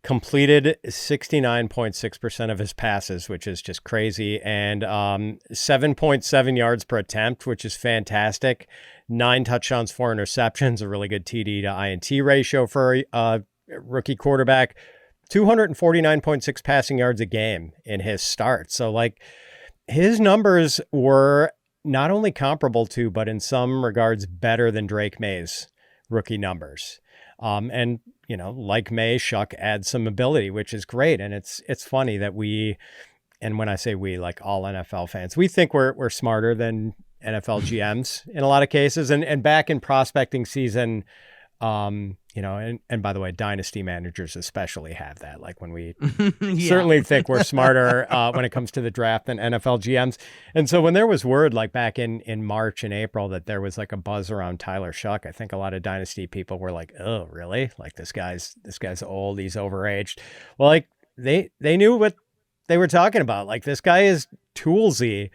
completed 69.6% of his passes, which is just crazy, and 7.7 yards per attempt, which is fantastic. 9 touchdowns, 4 interceptions, a really good TD to INT ratio for a rookie quarterback. 249.6 passing yards a game in his start. So his numbers were not only comparable to, but in some regards better than Drake May's rookie numbers. And like May, Shough adds some ability, which is great. And it's funny that and when I say we, like all NFL fans, we think we're smarter than NFL GMs in a lot of cases. And back in prospecting season, and by the way, dynasty managers especially have that. Like when we certainly think we're smarter when it comes to the draft than NFL GMs. And so when there was word like back in March and April that there was like a buzz around Tyler Shough, I think a lot of dynasty people were like, oh, really? Like this guy's old, he's overaged. Well, like they knew what they were talking about. Like this guy is toolsy.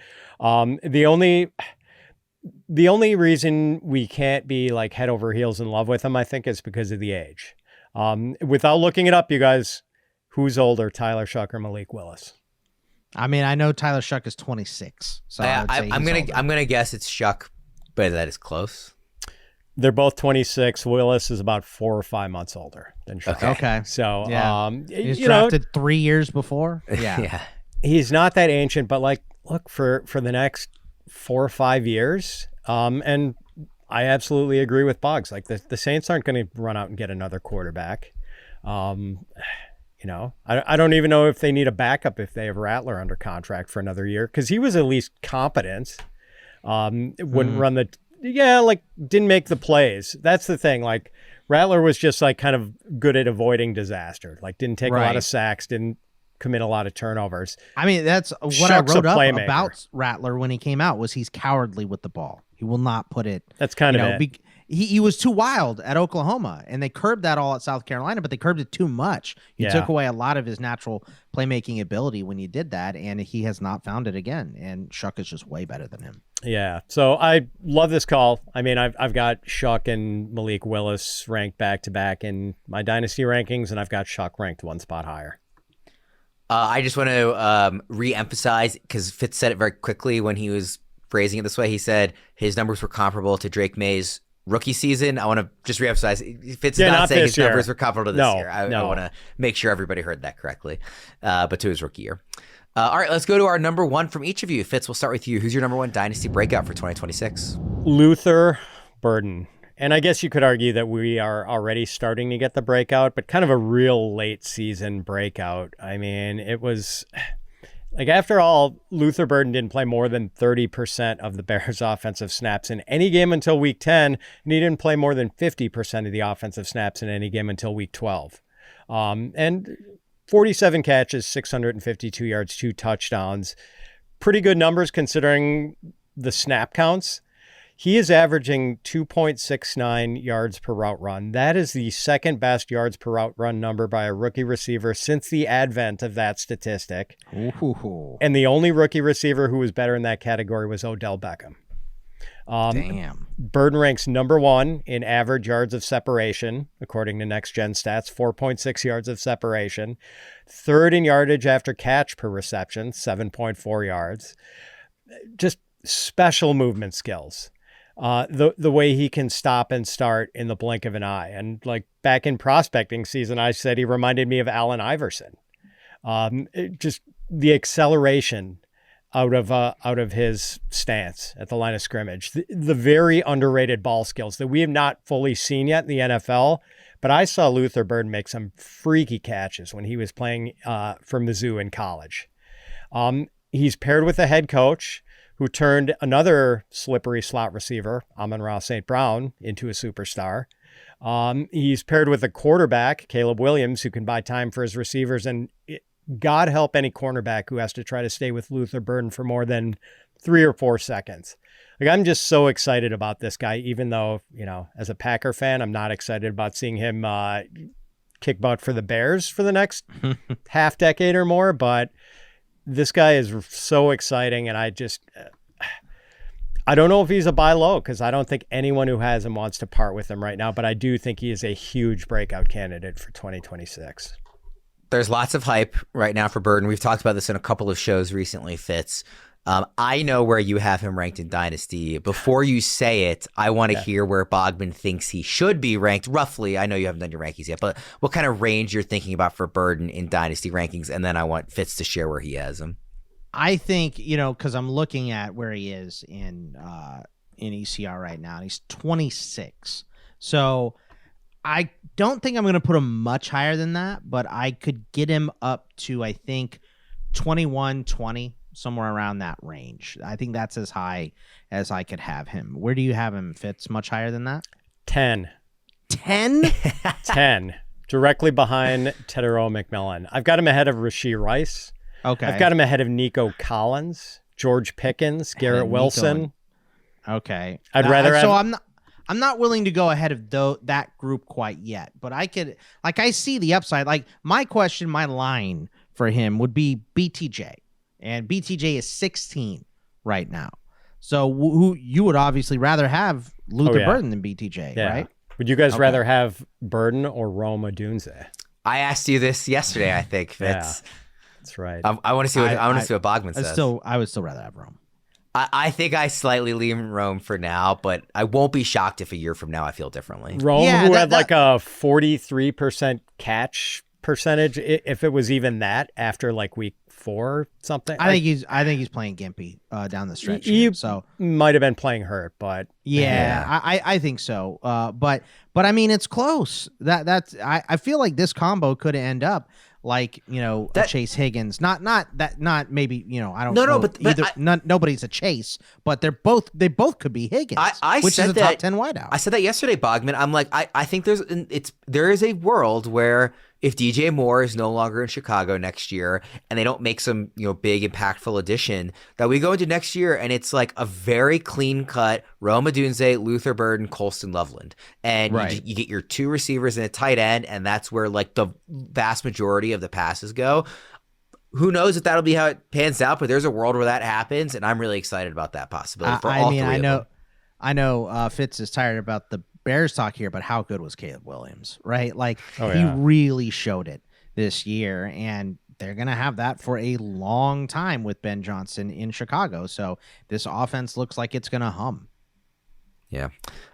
The only reason we can't be like head over heels in love with him, I think, is because of the age. Without looking it up, you guys, who's older, Tyler Shough or Malik Willis? I mean, I know Tyler Shough is 26, so I'm gonna guess it's Shough, but that is close. They're both 26. Willis is about 4 or 5 months older than Shough. Okay. So, yeah. He's drafted 3 years before. Yeah. Yeah. He's not that ancient, but look for the next 4 or 5 years. And I absolutely agree with Boggs. Like the Saints aren't going to run out and get another quarterback. I don't even know if they need a backup if they have Rattler under contract for another year, because he was at least competent. Wouldn't run didn't make the plays. That's the thing. Like Rattler was just like kind of good at avoiding disaster. Like didn't take a lot of sacks, didn't commit a lot of turnovers. I mean, that's what Shough's I wrote up playmaker. about Rattler when he came out, was he's cowardly with the ball. He will not put it. That's kind of it. He was too wild at Oklahoma, and they curbed that all at South Carolina, but they curbed it too much. You took away a lot of his natural playmaking ability when you did that, and he has not found it again. And Shough is just way better than him. Yeah, so I love this call. I mean, I've got Shough and Malik Willis ranked back-to-back in my Dynasty rankings, and I've got Shough ranked one spot higher. I just want to re-emphasize, because Fitz said it very quickly when he was phrasing it this way. He said his numbers were comparable to Drake May's rookie season. I want to just re-emphasize, Fitz is not saying his numbers were comparable to this year. I want to make sure everybody heard that correctly, but to his rookie year. All right, let's go to our number one from each of you. Fitz, we'll start with you. Who's your number one Dynasty breakout for 2026? Luther Burden. And I guess you could argue that we are already starting to get the breakout, but kind of a real late season breakout. I mean, it was like, after all, Luther Burden didn't play more than 30% of the Bears' offensive snaps in any game until week 10, and he didn't play more than 50% of the offensive snaps in any game until week 12. And 47 catches, 652 yards, 2 touchdowns. Pretty good numbers considering the snap counts. He is averaging 2.69 yards per route run. That is the second best yards per route run number by a rookie receiver since the advent of that statistic. Ooh. And the only rookie receiver who was better in that category was Odell Beckham. Damn. Burden ranks number one in average yards of separation, according to Next Gen Stats, 4.6 yards of separation. Third in yardage after catch per reception, 7.4 yards. Just special movement skills. The way he can stop and start in the blink of an eye. And like back in prospecting season, I said he reminded me of Allen Iverson. Just the acceleration out of his stance at the line of scrimmage, the very underrated ball skills that we have not fully seen yet in the NFL. But I saw Luther Burden make some freaky catches when he was playing for Mizzou in college. He's paired with a head coach who turned another slippery slot receiver, Amon-Ra St. Brown, into a superstar. He's paired with a quarterback, Caleb Williams, who can buy time for his receivers. And God help any cornerback who has to try to stay with Luther Burden for more than 3 or 4 seconds. Like, I'm just so excited about this guy, even though, as a Packer fan, I'm not excited about seeing him kick butt for the Bears for the next half decade or more. But this guy is so exciting, and I don't know if he's a buy low, because I don't think anyone who has him wants to part with him right now, but I do think he is a huge breakout candidate for 2026. There's lots of hype right now for Burden. We've talked about this in a couple of shows recently, Fitz. I know where you have him ranked in Dynasty. Before you say it, I want to hear where Bogman thinks he should be ranked roughly. I know you haven't done your rankings yet, but what kind of range you're thinking about for Burden in Dynasty rankings? And then I want Fitz to share where he has him. I think, because I'm looking at where he is in ECR right now, and he's 26. So I don't think I'm going to put him much higher than that, but I could get him up to, I think, 21, 20, somewhere around that range. I think that's as high as I could have him. Where do you have him, Fitz? Much higher than that? 10. 10? 10. Directly behind Tedero McMillan. I've got him ahead of Rashee Rice. Okay. I've got him ahead of Nico Collins, George Pickens, Garrett Wilson. Okay. I'd rather have... So I'm not willing to go ahead of that group quite yet, but I could, I see the upside. Like, my line for him would be BTJ, and BTJ is 16 right now. So who you would obviously rather have Luther Burden than BTJ, right? Would you guys rather have Burden or Rome Odunze? I asked you this yesterday, I think, Fitz. Yeah, that's right. I want to see what Bogman says. I would still rather have Rome. I think I slightly lean Rome for now, but I won't be shocked if a year from now I feel differently. Rome, who had like a 43% catch percentage, if it was even that after like week 4 or something. I think he's playing gimpy down the stretch. You so might have been playing hurt, but I think so. But I mean, it's close. I feel like this combo could end up like, a Chase Higgins, not maybe, I don't know. But nobody's a Chase, but they both could be Higgins, which is a top 10 wideout. I said that yesterday, Bogman. I'm like, I think there is a world where if DJ Moore is no longer in Chicago next year and they don't make some, big impactful addition, that we go into next year and it's like a very clean cut Rome Odunze, Luther Burden, Colston Loveland. And you get your 2 receivers and a tight end, and that's where like the vast majority of the passes go. Who knows if that'll be how it pans out, but there's a world where that happens, and I'm really excited about that possibility for all three of them. I know Fitz is tired about the Bears talk here, but how good was Caleb Williams, right? Like, he really showed it this year, and they're going to have that for a long time with Ben Johnson in Chicago. So this offense looks like it's going to hum. Yeah.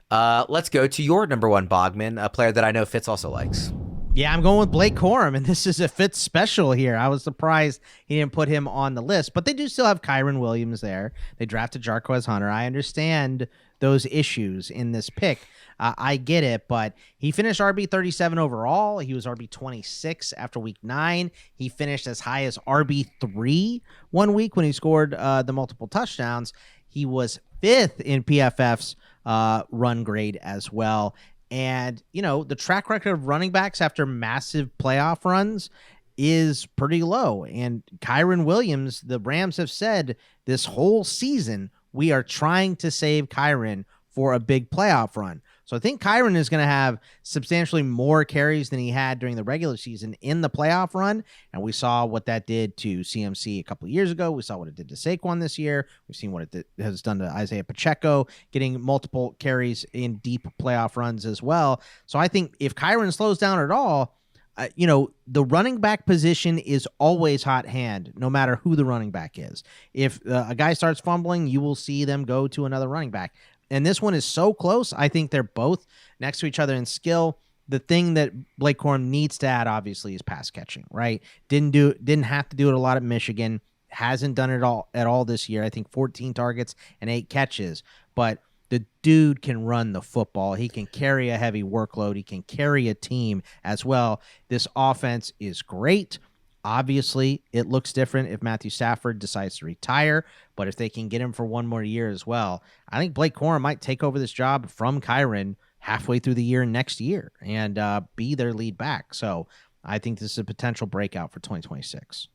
Let's go to your number 1, Bogman, a player that I know Fitz also likes. Yeah, I'm going with Blake Corum, and this is a Fitz special here. I was surprised he didn't put him on the list, but they do still have Kyren Williams there. They drafted Jarquez Hunter. I understand those issues in this pick. I get it, but he finished RB 37 overall. He was RB 26 after week 9. He finished as high as RB 3 one week when he scored the multiple touchdowns. He was 5th in PFF's run grade as well. And, the track record of running backs after massive playoff runs is pretty low. And Kyren Williams, the Rams have said this whole season, we are trying to save Kyren for a big playoff run. So I think Kyren is going to have substantially more carries than he had during the regular season in the playoff run. And we saw what that did to CMC a couple of years ago. We saw what it did to Saquon this year. We've seen what it has done to Isaiah Pacheco, getting multiple carries in deep playoff runs as well. So I think if Kyren slows down at all, the running back position is always hot hand, no matter who the running back is. If a guy starts fumbling, you will see them go to another running back. And this one is so close. I think they're both next to each other in skill. The thing that Blake Corum needs to add, obviously, is pass catching, right? Didn't have to do it a lot at Michigan. Hasn't done it at all this year. I think 14 targets and 8 catches. But the dude can run the football. He can carry a heavy workload. He can carry a team as well. This offense is great. Obviously, it looks different if Matthew Stafford decides to retire, but if they can get him for one more year as well, I think Blake Corum might take over this job from Kyren halfway through the year next year and be their lead back. So I think this is a potential breakout for 2026.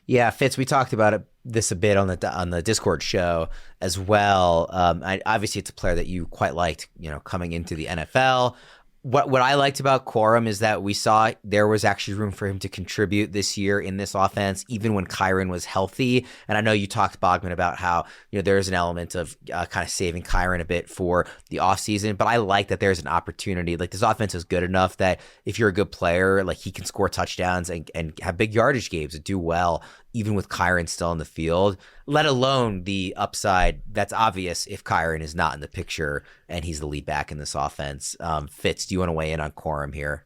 Yeah, Fitz, we talked about this a bit on the Discord show as well. Obviously, it's a player that you quite liked, coming into the NFL. What I liked about Corum is that we saw there was actually room for him to contribute this year in this offense, even when Kyren was healthy. And I know you talked, Bogman, about how there's an element of kind of saving Kyren a bit for the offseason. But I like that there's an opportunity. Like, this offense is good enough that if you're a good player, like, he can score touchdowns and have big yardage games and do well, even with Kyren still in the field, let alone the upside that's obvious if Kyren is not in the picture and he's the lead back in this offense. Fitz, do you want to weigh in on Corum here?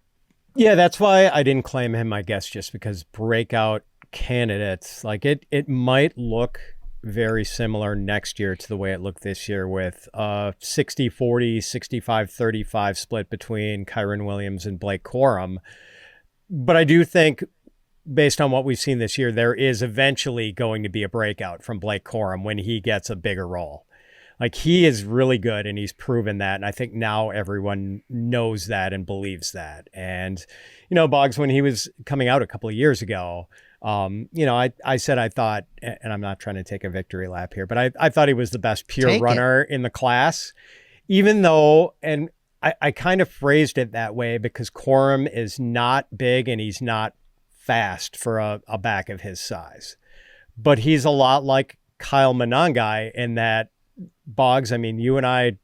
Yeah, that's why I didn't claim him, I guess, just because breakout candidates, like it might look very similar next year to the way it looked this year with 60-40, 65-35 split between Kyren Williams and Blake Corum. But I do think, based on what we've seen this year, there is eventually going to be a breakout from Blake Corum when he gets a bigger role. Like, he is really good, and he's proven that. And I think now everyone knows that and believes that. And, Boggs, when he was coming out a couple of years ago, I said I thought, and I'm not trying to take a victory lap here, but I thought he was the best pure runner in the class, even though, and I kind of phrased it that way because Corum is not big and he's not fast for a back of his size, but he's a lot like Kyle Monangai in that, Boggs, I mean, you and I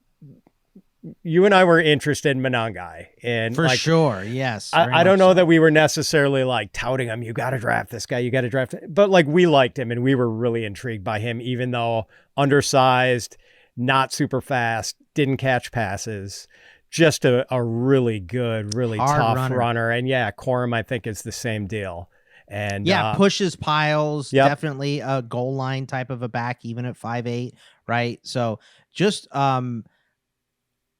were interested in Monangai, and for sure, yes. I don't know that we were necessarily like touting him. You got to draft this guy. You got to draft it. But like, we liked him and we were really intrigued by him, even though undersized, not super fast, didn't catch passes, just a really good, really Hard tough runner. And yeah, Corum, I think, is the same deal. And pushes piles, Yep. definitely a goal line type of a back, even at 5'8", right? So just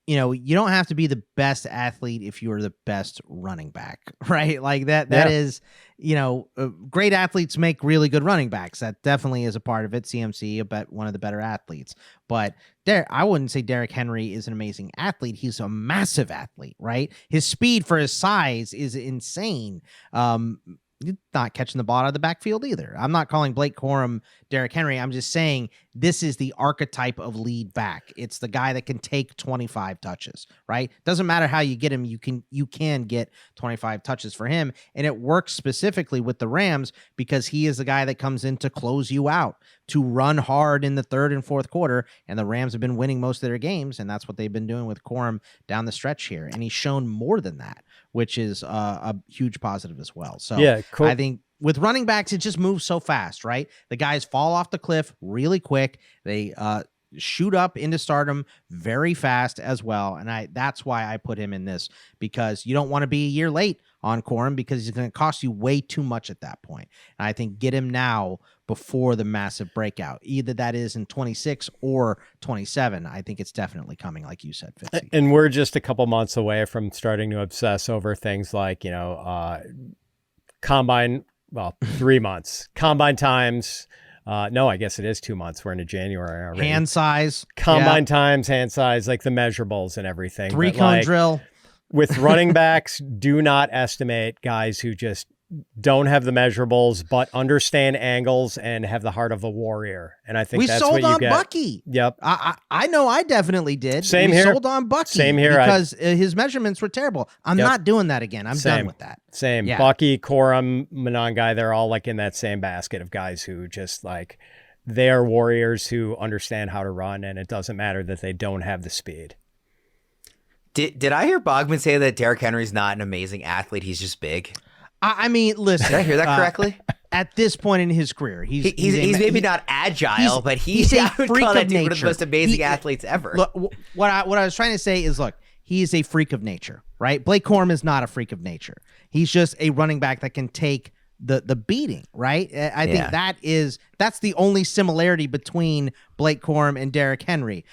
you don't have to be the best athlete if you are the best running back, right? Like that is, great athletes make really good running backs. That definitely is a part of it. CMC, one of the better athletes. But I wouldn't say Derrick Henry is an amazing athlete. He's a massive athlete, right? His speed for his size is insane. Not catching the ball out of the backfield either. I'm not calling Blake Corum Derrick Henry. I'm just saying this is the archetype of lead back. It's the guy that can take 25 touches, right? Doesn't matter how you get him. You can get 25 touches for him. And it works specifically with the Rams because he is the guy that comes in to close you out, to run hard in the third and fourth quarter. And the Rams have been winning most of their games. And that's what they've been doing with Corum down the stretch here. And he's shown more than that, which is a huge positive as well. So yeah, cool. I think with running backs, it just moves so fast, right? The guys fall off the cliff really quick. They shoot up into stardom very fast as well. And that's why I put him in this, because you don't want to be a year late on Corum because he's going to cost you way too much at that point. And I think get him now before the massive breakout. Either that is in 26 or 27. I think it's definitely coming, like you said, Fitzy. And we're just a couple months away from starting to obsess over things like, combine, 3 months. Combine times. No, I guess it is 2 months. We're into January already. Hand size. Combine times, hand size, like the measurables and everything. 3-cone drill. With running backs, do not estimate guys who just don't have the measurables, but understand angles and have the heart of a warrior. And I think that's what you get. We sold on Bucky. Yep. I know I definitely did. Same we here. Sold on Bucky. Same here. Because his measurements were terrible. I'm not doing that again. I'm done with that. Same. Yeah. Bucky, Corum, Monangai, they're all like in that same basket of guys who just like, they are warriors who understand how to run, and it doesn't matter that they don't have the speed. Did I hear Bogman say that Derrick Henry's not an amazing athlete? He's just big. I mean, listen. Did I hear that correctly? At this point in his career, he's maybe not agile, but he's a freak of nature. One of the most amazing athletes ever. Look, what I was trying to say is, look, he's a freak of nature, right? Blake Corum is not a freak of nature. He's just a running back that can take the beating, right? I think that's the only similarity between Blake Corum and Derrick Henry.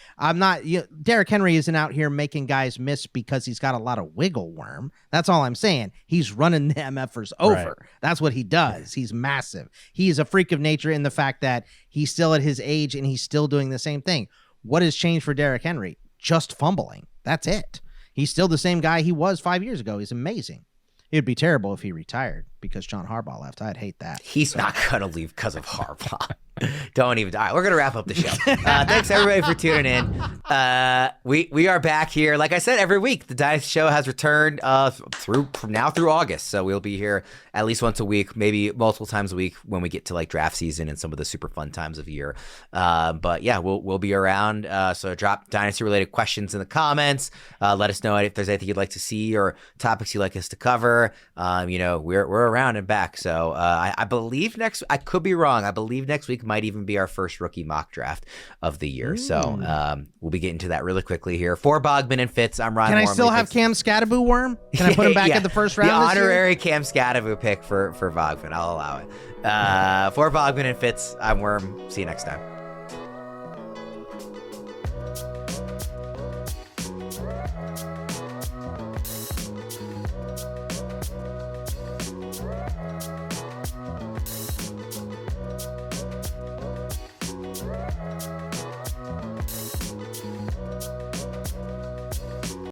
Derrick Henry isn't out here making guys miss because he's got a lot of wiggle worm. That's all I'm saying. He's running the MFers over. Right. That's what he does. He's massive. He is a freak of nature in the fact that he's still at his age and he's still doing the same thing. What has changed for Derrick Henry? Just fumbling. That's it. He's still the same guy he was 5 years ago. He's amazing. It'd be terrible if he retired because John Harbaugh left. I'd hate that. He's not going to leave because of Harbaugh. Don't even die. We're going to wrap up the show. Thanks, everybody, for tuning in. We are back here. Like I said, every week, the Dynasty Show has returned from now through August. So we'll be here at least once a week, maybe multiple times a week when we get to like draft season and some of the super fun times of year. But yeah, we'll be around. So drop Dynasty-related questions in the comments. Let us know if there's anything you'd like to see or topics you'd like us to cover. We're around and back. So I believe I could be wrong. I believe next week might even be our first rookie mock draft of the year. So we'll be getting to that really quickly here. For Bogman and Fitz, I'm Ron. Can I still have Cam Scattaboo Worm? Can I put him back at the first round? The honorary Cam Scattaboo pick for Bogman. I'll allow it. For Bogman and Fitz, I'm Worm. See you next time.